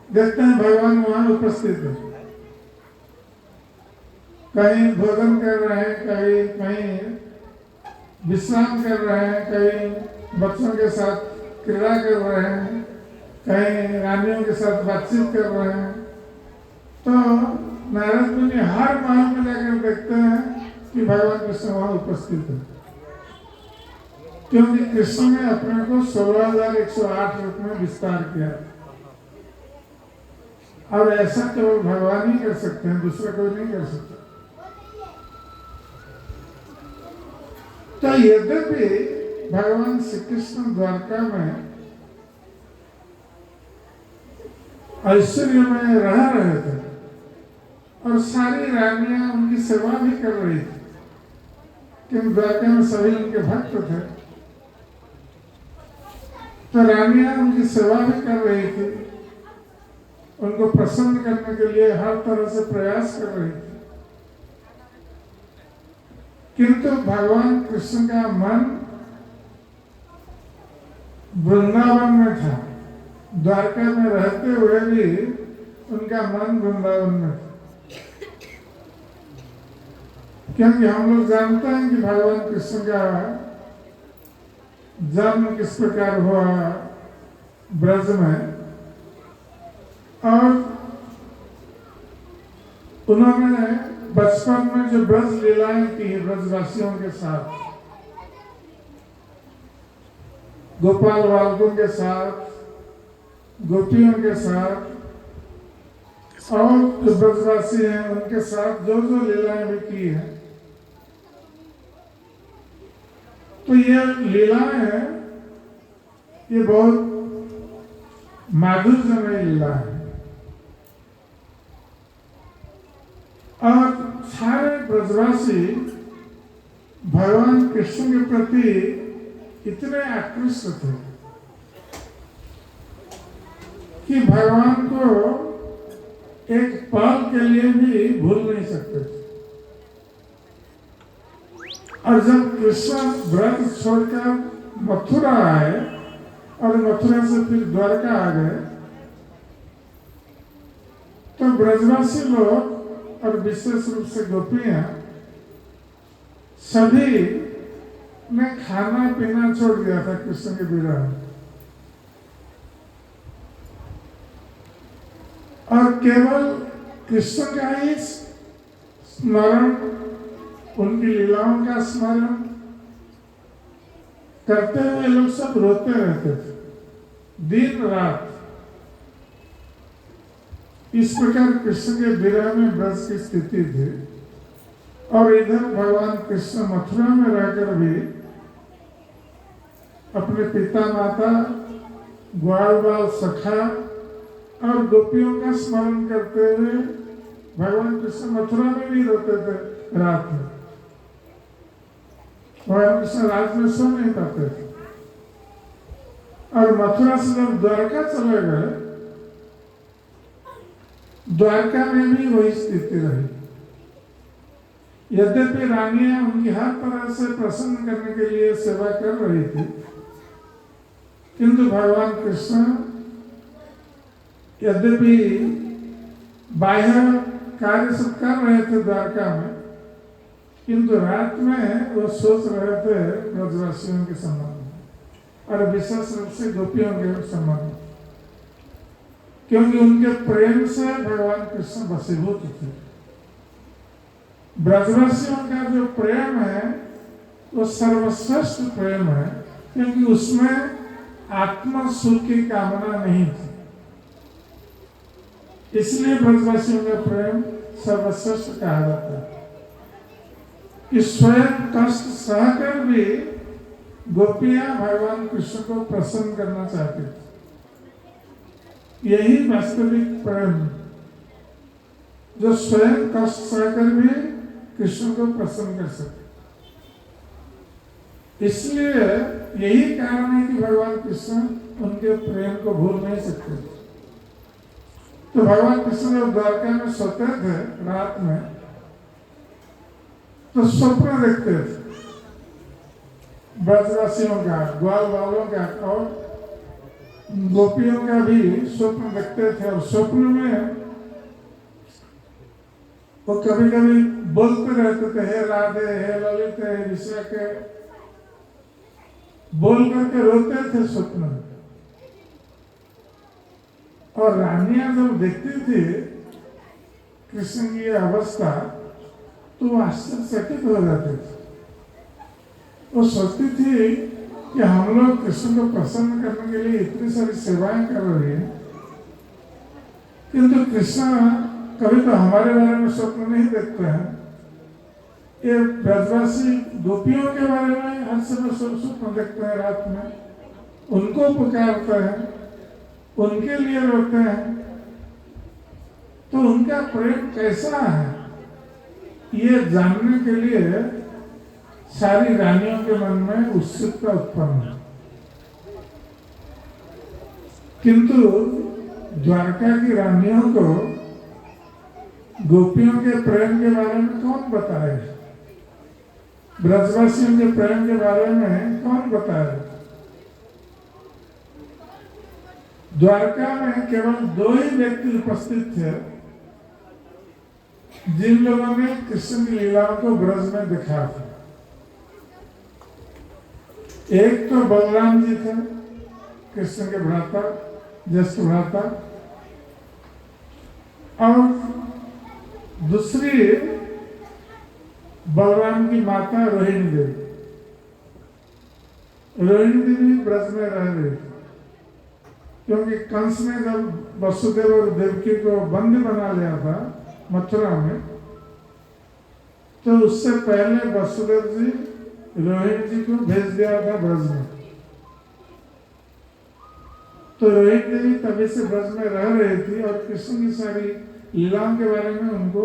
देखते हैं भगवान वहां उपस्थित है, कहीं भोजन कर रहे हैं, कहीं विश्राम कर रहे हैं, कहीं बच्चों के साथ क्रीड़ा कर रहे हैं, कहीं रानियों के साथ बातचीत कर रहे हैं। तो नारद मुनि हर महल में जाकर देखते हैं कि भगवान कृष्ण वहां उपस्थित है, क्योंकि कृष्ण ने अपने को 16,108 रूप में विस्तार किया और ऐसा केवल भगवान ही कर सकते हैं, दूसरा कोई नहीं कर सकता। तो यद्यपि भगवान श्री कृष्ण द्वारका में ऐश्वर्य में रह रहे थे और सारी रानियां उनकी सेवा भी कर रही थी, क्योंकि द्वारका में सभी उनके भक्त थे। तो रानियां उनकी सेवा भी कर रही थी, उनको प्रसन्न करने के लिए हर तरह से प्रयास कर रही थी। किंतु भगवान कृष्ण का मन वृंदावन में था। द्वारका में रहते हुए भी उनका मन वृंदावन में था, क्योंकि हम लोग जानते हैं कि भगवान कृष्ण का जन्म किस प्रकार हुआ ब्रज में, और उन्होंने बचपन में जो ब्रज लीलाएं की ब्रजवासियों के साथ, गोपाल बालकों के साथ, गोपियों के साथ और जो ब्रजवासी हैं उनके साथ जो जो लीलाएं भी की है, तो ये लीलाएं हैं, ये बहुत माधुर्यमय लीला है। और सारे ब्रजवासी भगवान कृष्ण के प्रति इतने आकृष्ट थे कि भगवान को एक पल के लिए भी भूल नहीं सकते थे। और जब कृष्ण व्रत छोड़कर मथुरा आए और मथुरा से फिर द्वारका आ गए, तो ब्रजवासी लोग और विशेष रूप से गोपियां सभी ने खाना पीना छोड़ दिया था कृष्ण के विरह में, और केवल कृष्ण का ही स्मरण उनकी लीलाओं का स्मरण करते हुए लोग सब रोते रहते थे दिन रात। इस प्रकार कृष्ण के विरह में ब्रज की स्थिति थी। और इधर भगवान कृष्ण मथुरा में रहकर भी अपने पिता माता, ग्वाल बाल सखा और गोपियों का स्मरण करते हुए भगवान कृष्ण मथुरा में भी रोते थे रात में। भगवान कृष्ण रात में सो नहीं पाते थे। और मथुरा से जब द्वारका चले गए, द्वारका में भी वही स्थिति रही। यद्यपि रानियां उनकी हर तरह से प्रसन्न करने के लिए सेवा कर रही थी, किंतु भगवान कृष्ण यद्यपि बाह्य कार्य सब कर रहे थे द्वारका में, किंतु रात में वो सोच रहे थे ब्रजवासियों के संबंध में और विशेष रूप से गोपियों के संबंध में, क्योंकि उनके प्रेम से भगवान कृष्ण वशीभूत थे। ब्रजवासियों का जो प्रेम है वो सर्वश्रेष्ठ प्रेम है, क्योंकि उसमें आत्मा सुख की कामना नहीं थी। इसलिए ब्रजवासियों का प्रेम सर्वश्रेष्ठ कहा जाता है कि स्वयं कष्ट सहकर भी गोपियां भगवान कृष्ण को प्रसन्न करना चाहती थी। यही वास्तविक प्रेम, जो स्वयं कष्ट सहकर भी कृष्ण को प्रसन्न कर सके। इसलिए यही कारण है कि भगवान कृष्ण उनके प्रेम को भूल नहीं सकते। तो भगवान कृष्ण जब द्वारका में सोते थे रात में, तो स्वप्न देखते थे ब्रजवासियों का, ग्वाल बालों का और गोपियों का भी स्वप्न देखते थे। और स्वप्न में वो कभी कभी बोलते रहते थे, हे राधे, हे ललित, हे विशाख, बोल करके रोते थे स्वप्न में। और रानियां जब देखती थी कृष्ण की यह अवस्था, तो वो आश्चर्यचकित हो जाते थे। वो सोचती थी कि हम लोग कृष्ण को प्रसन्न करने के लिए इतनी सारी सेवाएं कर रहे हैं, किंतु कृष्ण कभी तो हमारे बारे में स्वप्न नहीं देखते हैं। ये ब्रजवासी गोपियों के बारे में हर समय स्वप्न देखते हैं रात में, उनको पुकारते हैं, उनके लिए रोते हैं। तो उनका प्रेम कैसा है, ये जानने के लिए सारी रानियों के मन में उत्सुकता उत्पन्न है। किंतु द्वारका की रानियों को गोपियों के प्रेम के बारे में कौन बताएगा? ब्रजवासियों के प्रेम के बारे में कौन बताएगा? द्वारका में केवल दो ही व्यक्ति उपस्थित थे जिन लोगों ने कृष्ण की लीलाओं को ब्रज में देखा था। एक तो बलराम जी थे, कृष्ण के भ्राता, ज्येष्ठ भ्राता, और दूसरी बलराम की माता रोहिणी देवी। रोहिणी देवी ब्रज में रह रही थी, क्योंकि कंस ने जब वसुदेव और देवकी को बंदी बना लिया था मथुरा में, तो उससे पहले वसुदेव जी रोहिणी जी को भेज दिया था ब्रज में। तो रोहिणी देवी तभी से ब्रज में रह रही थी और कृष्ण की सारी लीलाओं के बारे में उनको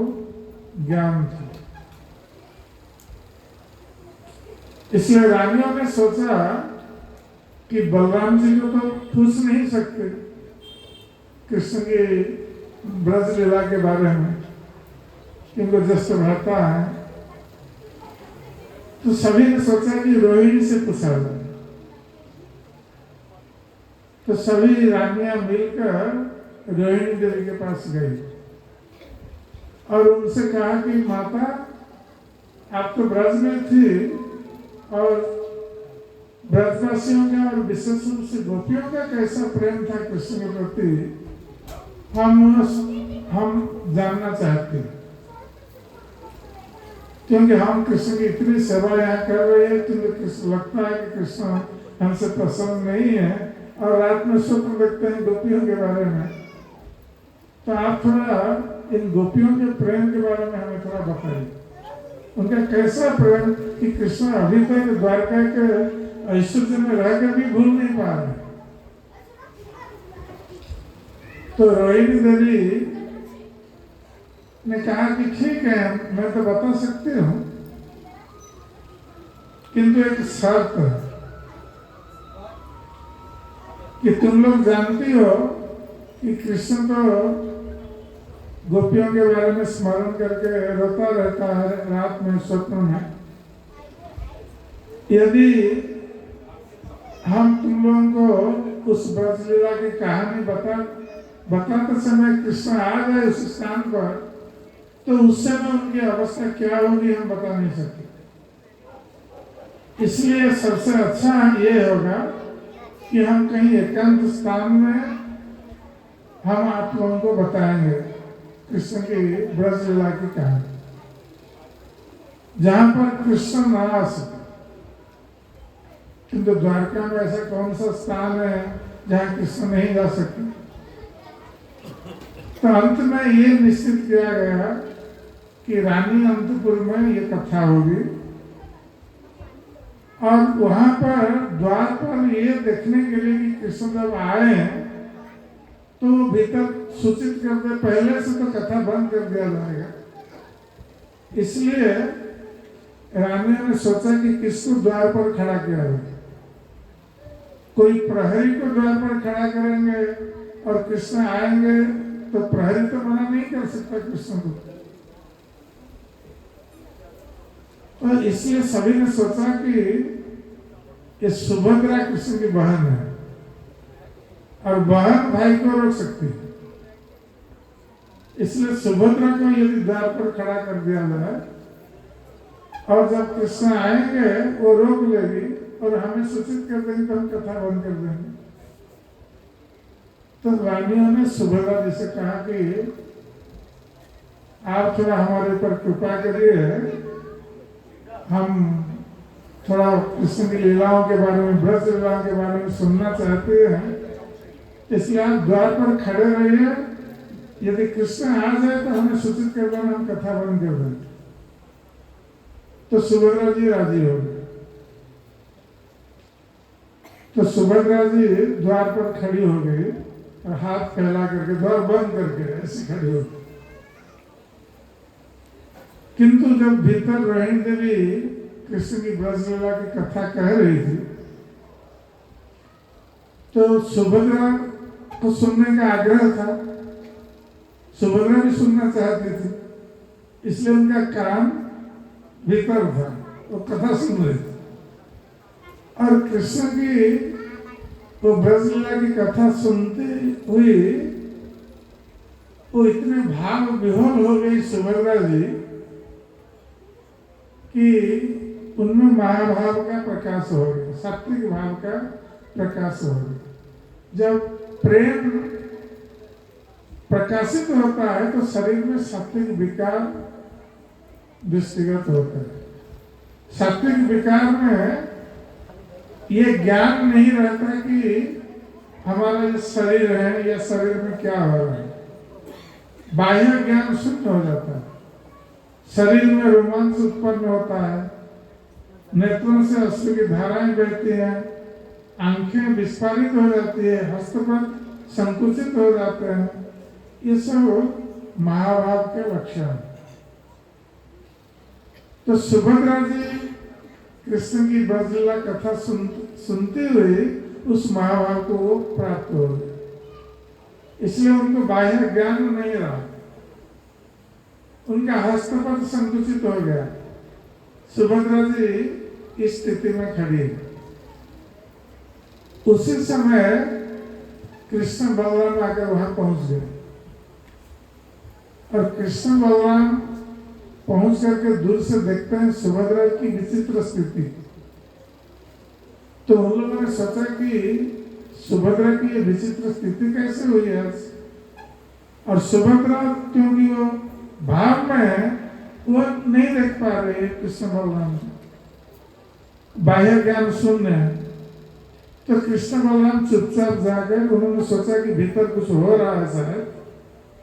ज्ञान था। इसलिए रानियों ने सोचा कि बलराम जी को तो पूछ नहीं सकते कृष्ण की ब्रज लीला के बारे में, क्योंकि ज्येष्ठ भ्राता है। तो सभी ने सोचा कि रोहिणी से पूछा जाए। तो सभी रानियां मिलकर रोहिणी देवी के पास गई और उनसे कहा कि माता, आप तो ब्रज में थी और ब्रजवासियों का और विशेष रूप से गोपियों का कैसा प्रेम था कृष्ण के प्रति, हम जानना चाहते हैं। क्योंकि हम कृष्ण की इतनी सेवा यहाँ कर रहे हैं, तुम्हें कृष्ण लगता है कि कृष्ण हमसे प्रसन्न नहीं है, और रात में स्वप्न देखते हैं गोपियों के बारे में। तो आप थोड़ा इन गोपियों के प्रेम के बारे में हमें थोड़ा बताइए, उनका कैसा प्रेम कि कृष्ण अभी तक द्वारका के ऐश्वर्य में रहकर भी भूल नहीं पा रहे। तो रोहिणी देवी ने कहा कि ठीक है, मैं तो बता सकती हूँ, किंतु एक शर्त है कि तुम लोग जानती हो कि कृष्ण तो गोपियों के बारे में स्मरण करके रोता रहता है रात में स्वप्न में। यदि हम तुम लोगों को उस ब्रजलीला की कहानी बताते समय कृष्ण आ गए उस स्थान पर, तो उस समय उनकी अवस्था क्या होगी हम बता नहीं सकते। इसलिए सबसे अच्छा ये होगा कि हम कहीं एकांत स्थान में हम आप लोगों को बताएंगे कृष्ण की ब्रजलीला की कहानी, जहां पर कृष्ण ना आ सके। किंतु द्वारका में ऐसा कौन सा स्थान है जहां कृष्ण नहीं जा सकते? तो अंत में ये निश्चित किया गया कि रानी अंतपुर में ये कथा होगी, और वहां पर द्वार पर ये देखने के लिए कि कृष्ण जब आए हैं तो भीतर सूचित कर दे, पहले से तो कथा बंद कर दिया जाएगा। इसलिए रानी ने सोचा कि किसको द्वार पर खड़ा किया जाए। कोई प्रहरी को द्वार पर खड़ा करेंगे और कृष्ण आएंगे तो प्रहरी तो मना नहीं कर सकता कृष्ण को। तो इसलिए सभी ने सोचा कि ये सुभद्रा कृष्ण की बहन है और बहन भाई को रोक सकती है, इसलिए सुभद्रा को यदि द्वार पर खड़ा कर दिया जाए और जब कृष्ण आएंगे वो रोक लेगी और हमें सूचित कर देंगे तो हम कथा बंद कर देंगे। तो रानियों ने सुभद्रा जी से कहा कि आप थोड़ा हमारे ऊपर कृपा करिए, हम थोड़ा कृष्ण की लीलाओं के बारे में, ब्रज लीलाओं के बारे में सुनना चाहते हैं, इसलिए आप द्वार पर खड़े रहिए, यदि कृष्ण आ जाए तो हमें सूचित कर देना, हम कथा बंद कर देंगे। तो सुभद्रा जी राजी हो गई। तो सुभद्रा जी द्वार पर खड़ी हो गई और हाथ फैला करके द्वार बंद करके ऐसे खड़ी हो गई। किंतु जब भीतर रोहिणी देवी कृष्ण की ब्रजलीला की कथा कह रही थी तो सुभद्रा को सुनने का आग्रह था, सुभद्रा भी सुनना चाहती थी, इसलिए उनका कान भीतर था, वो कथा सुन रही थी। और कृष्ण की वो ब्रजलीला की कथा सुनते हुए वो इतने भाव विह्वल हो गई सुभद्रा जी कि उनमें महाभाव का प्रकाश हो गया, सात्विक भाव का प्रकाश हो गया। जब प्रेम प्रकाशित होता है तो शरीर में सात्विक विकार दृष्टिगत होता है। सात्विक विकार में ये ज्ञान नहीं रहता कि हमारा जो शरीर है या शरीर में क्या हो रहा है, बाह्य ज्ञान शून्य हो जाता है। शरीर में रोमांच उत्पन्न होता है, नेत्रों से अश्रु की धाराएं बहती हैं, आंखें विस्फारित हो जाती है, हस्तपद संकुचित हो जाते हैं। ये सब महाभाव के लक्षण हैं। तो सुभद्रा जी कृष्ण की ब्रजलीला कथा सुनते हुए उस महाभाव को वो प्राप्त हो गए, इसलिए उनको बाह्य ज्ञान नहीं रहा, उनका हस्तपद संकुचित हो गया। सुभद्रा जी इस स्थिति में खड़ी। उसी समय कृष्ण बलराम आकर वहां पहुंच गए और कृष्ण बलराम पहुंच करके दूर से देखते हैं सुभद्रा की विचित्र स्थिति। तो उन लोगों ने सोचा कि सुभद्रा की ये विचित्र स्थिति कैसे हुई है, और सुभद्रा क्योंकि वो भाव में है वो नहीं देख पा रहे कृष्ण बलराम, बाह्य ज्ञान शून्य है। तो कृष्ण बलराम चुपचाप जाकर उन्होंने सोचा कि भीतर कुछ हो रहा है शायद,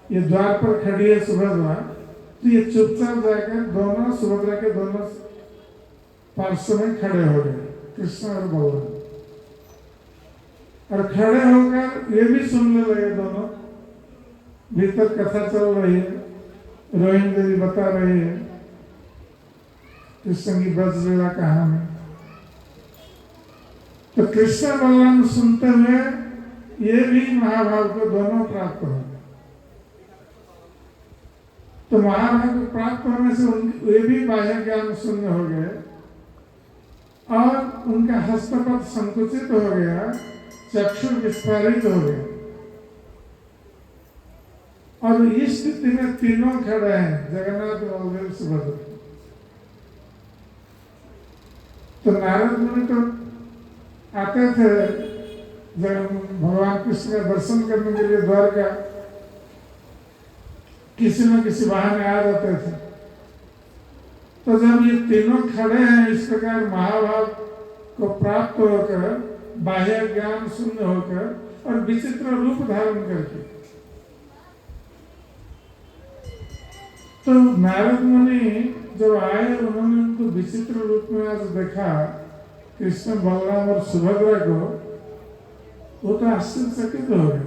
ये द्वार पर खड़ी है सुभद्रा, तो ये चुपचाप जाकर दोनों सुभद्रा के दोनों पार्श्व में खड़े हो गए, कृष्ण और बलराम, और खड़े होकर ये भी सुनने लगे दोनों। भीतर कथा चल रही है, रोहिणी देवी बता रही है कृष्ण की ब्रजलीला कहानी। तो कृष्ण बलराम सुनते हुए ये भी महाभारत को दोनों प्राप्त हो गए। तो महाभारत को प्राप्त होने से ये भी बाह्य ज्ञान शून्य हो गए और उनका हस्तपद संकुचित हो गया, चक्षु विस्फारित हो गए। और इस स्थिति में तीनों खड़े हैं, जगन्नाथ, बलदेव, सुभद्रा। तो नारद मुनि तो आते थे जब भगवान कृष्ण का दर्शन करने के लिए द्वारका, किसी न किसी बहाने आ जाते थे। तो जब ये तीनों खड़े हैं इस प्रकार महाभारत को प्राप्त होकर, बाह्य ज्ञान शून्य होकर और विचित्र रूप धारण करके, तो नारद मुनि जब आए उन्होंने उनको विचित्र रूप में आज देखा, कृष्ण बलराम और सुभद्रा को, वो तो आश्चर्यचकित हो गए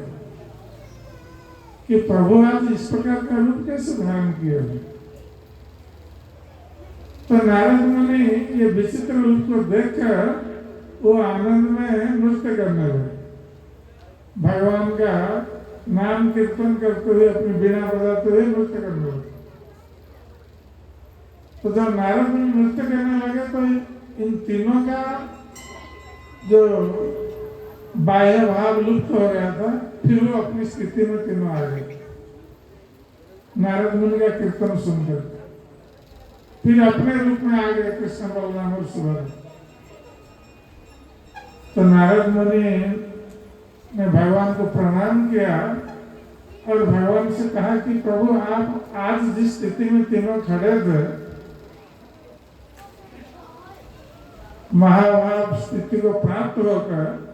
कि प्रभु आज इस प्रकार का रूप कैसे धारण किए हुए। तो नारद मुनि ये विचित्र रूप को देखकर वो आनंद में नृत्य करने लगे, भगवान का नाम कीर्तन करते हुए, अपनी बीना बजाते हुए नृत्य करने लगे। तो जब नारद मुनि नृत्य करने लगे तो इन तीनों का जो बाह्य भाव लुप्त हो गया था, फिर वो अपनी स्थिति में तीनों आ गए नारद मुनि का कीर्तन सुनकर, फिर अपने रूप में आ गए कृष्ण बलराम और सुभद्रा। तो नारद मुनि ने भगवान को प्रणाम किया और भगवान से कहा कि प्रभु, आप आज जिस स्थिति में तीनों खड़े थे, महाभाव स्थिति को प्राप्त होकर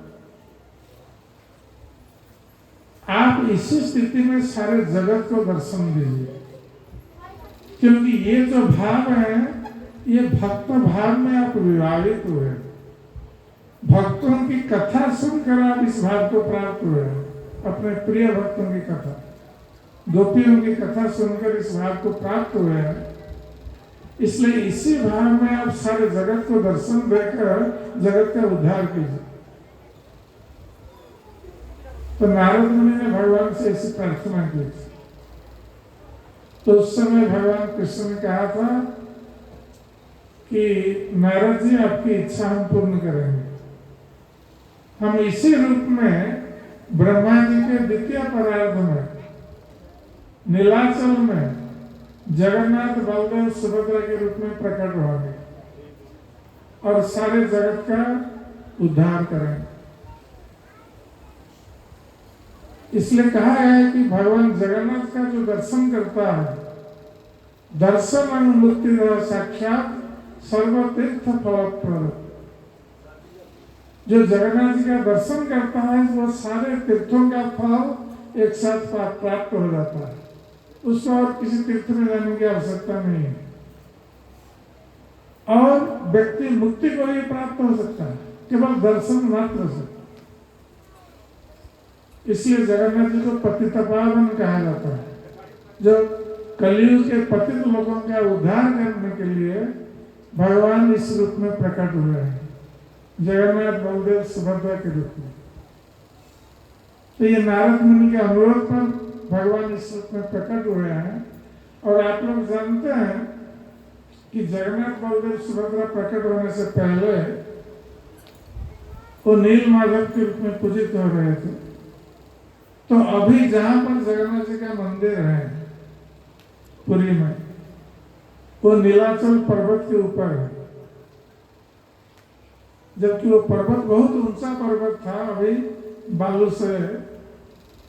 आप इसी स्थिति में सारे जगत को दर्शन दीजिए, क्योंकि ये जो भाव है ये भक्त भाव में आप विभावित हुए, भक्तों की कथा सुनकर आप इस भाव को प्राप्त हुए, अपने प्रिय भक्तों की कथा, गोपियों की कथा सुनकर इस भाव को प्राप्त हुए हैं। इसलिए इसी भाव में आप सारे जगत को दर्शन देकर जगत का उद्धार कीजिए। तो नारद मुनि ने भगवान से ऐसी प्रार्थना की। तो उस समय भगवान कृष्ण ने कहा था कि नारद जी, आपकी इच्छा हम पूर्ण करेंगे। हम इसी रूप में ब्रह्मा जी के द्वितीय परार्ध में नीलाचल में जगन्नाथ, बलदेव, सुभद्रा के रूप में प्रकट होंगे और सारे जगत का उद्धार करेंगे। इसलिए कहा है कि भगवान जगन्नाथ का जो दर्शन करता है, दर्शन अनुमूर्ति साक्षात सर्वतीर्थ फलप्रद। जो जगन्नाथ जी का दर्शन करता है वो सारे तीर्थों का फल एक साथ प्राप्त हो जाता है, उसको और किसी तीर्थ में जाने की आवश्यकता नहीं है, और व्यक्ति मुक्ति को ही प्राप्त हो सकता है केवल दर्शन मात्र से। इसलिए जगन्नाथ जी को पतितपावन कहा जाता है। जो कलयुग के पतित लोगों का उद्धार करने के लिए भगवान इस रूप में प्रकट हुए हैं, जगन्नाथ, बलदेव, सुभद्रा के रूप में। तो ये नारद मुनि के अनुरोध पर भगवान इस रूप में प्रकट हुए हैं। और आप लोग जानते हैं कि जगन्नाथ, बलदेव, सुभद्रा प्रकट होने से पहले वो नील माधव के रूप में पूजित हो रहे थे। तो अभी जहां पर जगन्नाथ जी का मंदिर है पुरी में, वो नीलाचल पर्वत के ऊपर है, जबकि वो पर्वत बहुत ऊंचा पर्वत था, अभी बालू से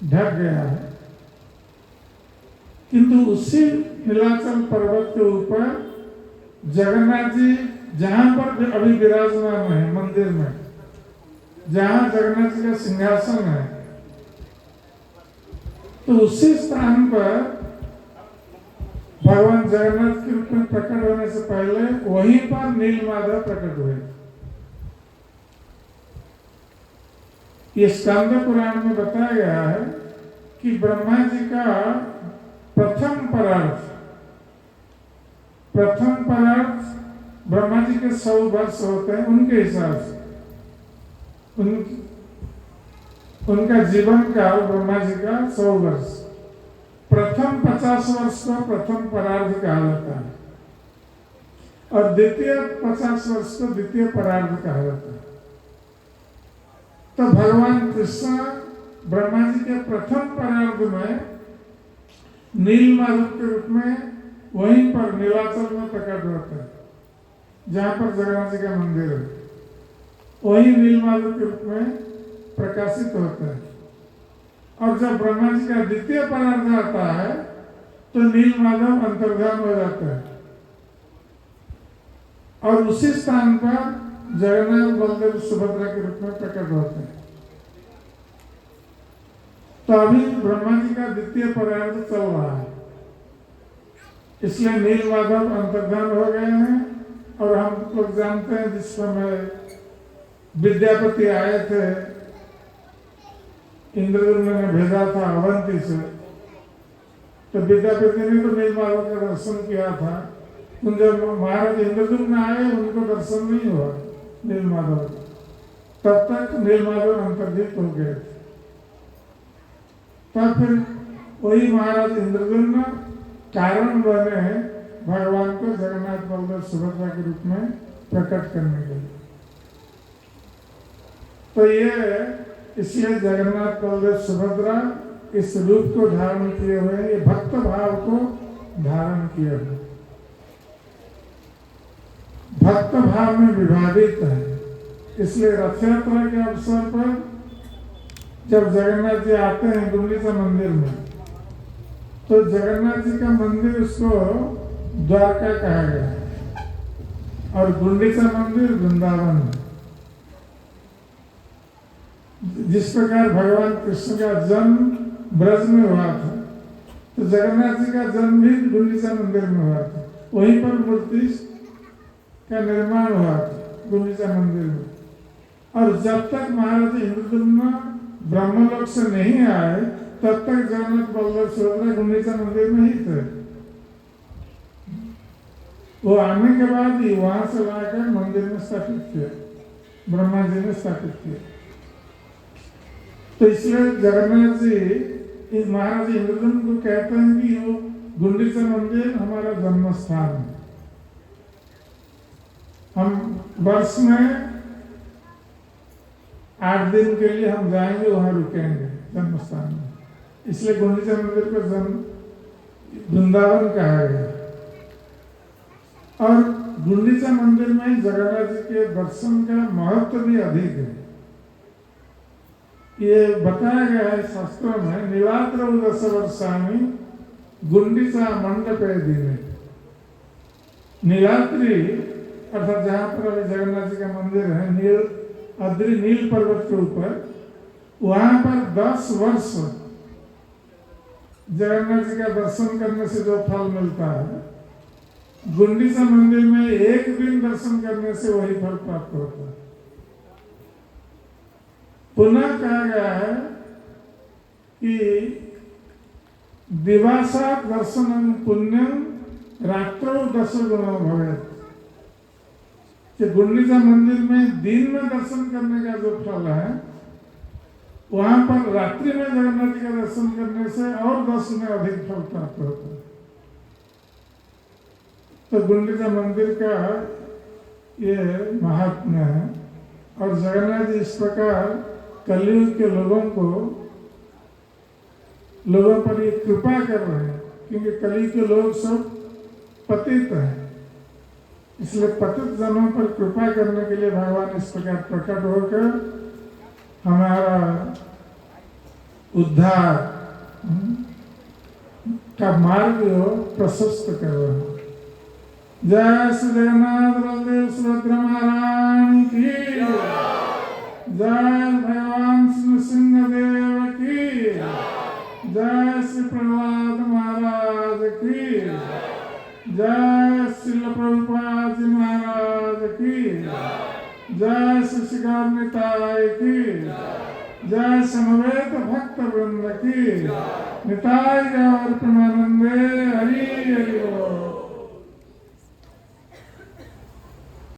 ढक गया है। किंतु उसी नीलाचल पर्वत के ऊपर जगन्नाथ जी जहां पर अभी विराजमान है मंदिर में, जहां जगन्नाथ जी का सिंहासन है, तो उसी स्थान पर भगवान जगन्नाथ के रूप में प्रकट होने से पहले वहीं पर नीलमाधव प्रकट हुए। ये स्कंद पुराण में बताया गया है कि ब्रह्मा जी का प्रथम परार्थ ब्रह्मा जी के 100 वर्ष होते हैं उनके हिसाब से, उनका जीवन काल ब्रह्मा जी का 100 वर्ष, प्रथम 50 वर्ष को प्रथम परार्ध कहा जाता है और द्वितीय 50 वर्ष को द्वितीय परार्ध कहा जाता है। तो भगवान कृष्ण ब्रह्मा जी के प्रथम परार्ध में नीलमाधव के रूप में वहीं पर नीलाचल में प्रकट होते हैं, जहां पर जगन्नाथ जी का मंदिर है, वही नीलमाधव के रूप में प्रकाशित होते हैं। और जब ब्रह्मा जी का द्वितीय परार्ध आता है तो नीलमाधव अंतर्धान हो जाते हैं और उसी स्थान पर जगन्नाथ बलदेव सुभद्रा के रूप में प्रकट होते हैं। तो अभी ब्रह्मा जी का द्वितीय परार्ध चल रहा है, इसलिए नीलमाधव अंतर्धान हो गए हैं। और हम लोग जानते हैं जिस समय विद्यापति आए थे, इंद्रद्युम्न ने भेजा था अवंती से, तो विद्यापति ने तो नीलमाधव का दर्शन किया था। जब महाराज इंद्रद्युम्न आए उनको दर्शन नहीं हुआ नीलमाधव, तब तक नीलमाधव अंतर्हित हो गए थे। तब फिर वही महाराज इंद्रद्युम्न कारण बने भगवान को जगन्नाथ बलदेव सुभद्रा के रूप में प्रकट करने के लिए। तो ये इसलिए जगन्नाथ बलदेव सुभद्रा इस रूप को धारण किए हुए, ये भक्त भाव को धारण किए हुए, भक्त भाव में विभाजित है। इसलिए रथ यात्रा के अवसर पर जब जगन्नाथ जी आते हैं गुंडीचा मंदिर में, तो जगन्नाथ जी का मंदिर उसको द्वारका कहा गया है और गुंडीचा मंदिर वृंदावन है। जिस प्रकार भगवान कृष्ण का जन्म ब्रज में हुआ था, तो जगन्नाथ जी का जन्म भी गुंडीचा मंदिर में हुआ था, वहीं पर मूर्ति का निर्माण हुआ था गुंडीचा मंदिर में। और जब तक महाराज इंद्रद्युम्न ब्रह्मलोक से नहीं आए तब तक जगन्नाथ बलदेव सुभद्रा गुंडीचा मंदिर में ही थे। वो आने के बाद ही वहां से लाकर मंदिर में स्थापित किया, ब्रह्मा जी ने स्थापित किया। तो इसलिए जगन्नाथ जी महाराज इंद्रद्युम्न को कहते हैं कि वो गुंडीचा मंदिर हमारा जन्म स्थान है। हम वर्ष में 8 दिन के लिए हम जाएंगे, वहां रुकेंगे जन्म स्थान में, इसलिए गुंडीचा मंदिर का जन्म वृंदावन कहा गया। और गुंडीचा मंदिर में जगन्नाथ जी के दर्शन का महत्व भी अधिक है। ये बताया गया है शास्त्रों में, नीलाद्रौ दश वर्षाणि गुंडीचा मंडपे दिने। नीलाद्रि अर्थात जहाँ पर अभी जगन्नाथ जी का मंदिर है, नील पर्वत के ऊपर, वहां पर 10 वर्ष जगन्नाथ जी का दर्शन करने से जो फल मिलता है, गुंडीचा मंदिर में 1 दिन दर्शन करने से वही फल प्राप्त होता है। पुनः कहा गया है कि दिवासात् दर्शनं पुण्यं रात्रौ 10 गुणो भवेत्। कि गुंडीचा मंदिर में दिन में दर्शन करने का जो फल है, वहां पर रात्रि में जगन्नाथ जी का दर्शन करने से और 10 में अधिक फल प्राप्त होता है। तो गुंडीचा मंदिर का ये महात्म्य है। और जगन्नाथ जी इस प्रकार कलयुग के लोगों पर ये कृपा कर रहे हैं, क्योंकि कलयुग के लोग सब पतित हैं, इसलिए पतित जनों पर कृपा करने के लिए भगवान इस प्रकार प्रकट होकर हमारा उद्धार का मार्ग प्रशस्त करो। जय श्री जगन्नाथ बलदेव सुभद्रा महारानी की, जय भगवान श्री सिंहदेव की, जय श्री प्रहलाद महाराज की, जय श्री प्रभुपाद जी महाराज की, जय श्री शिखर निताय की, जय समवेत भक्त वृंद की, निताय गौर प्रेमानंदे हरि हरि बोल।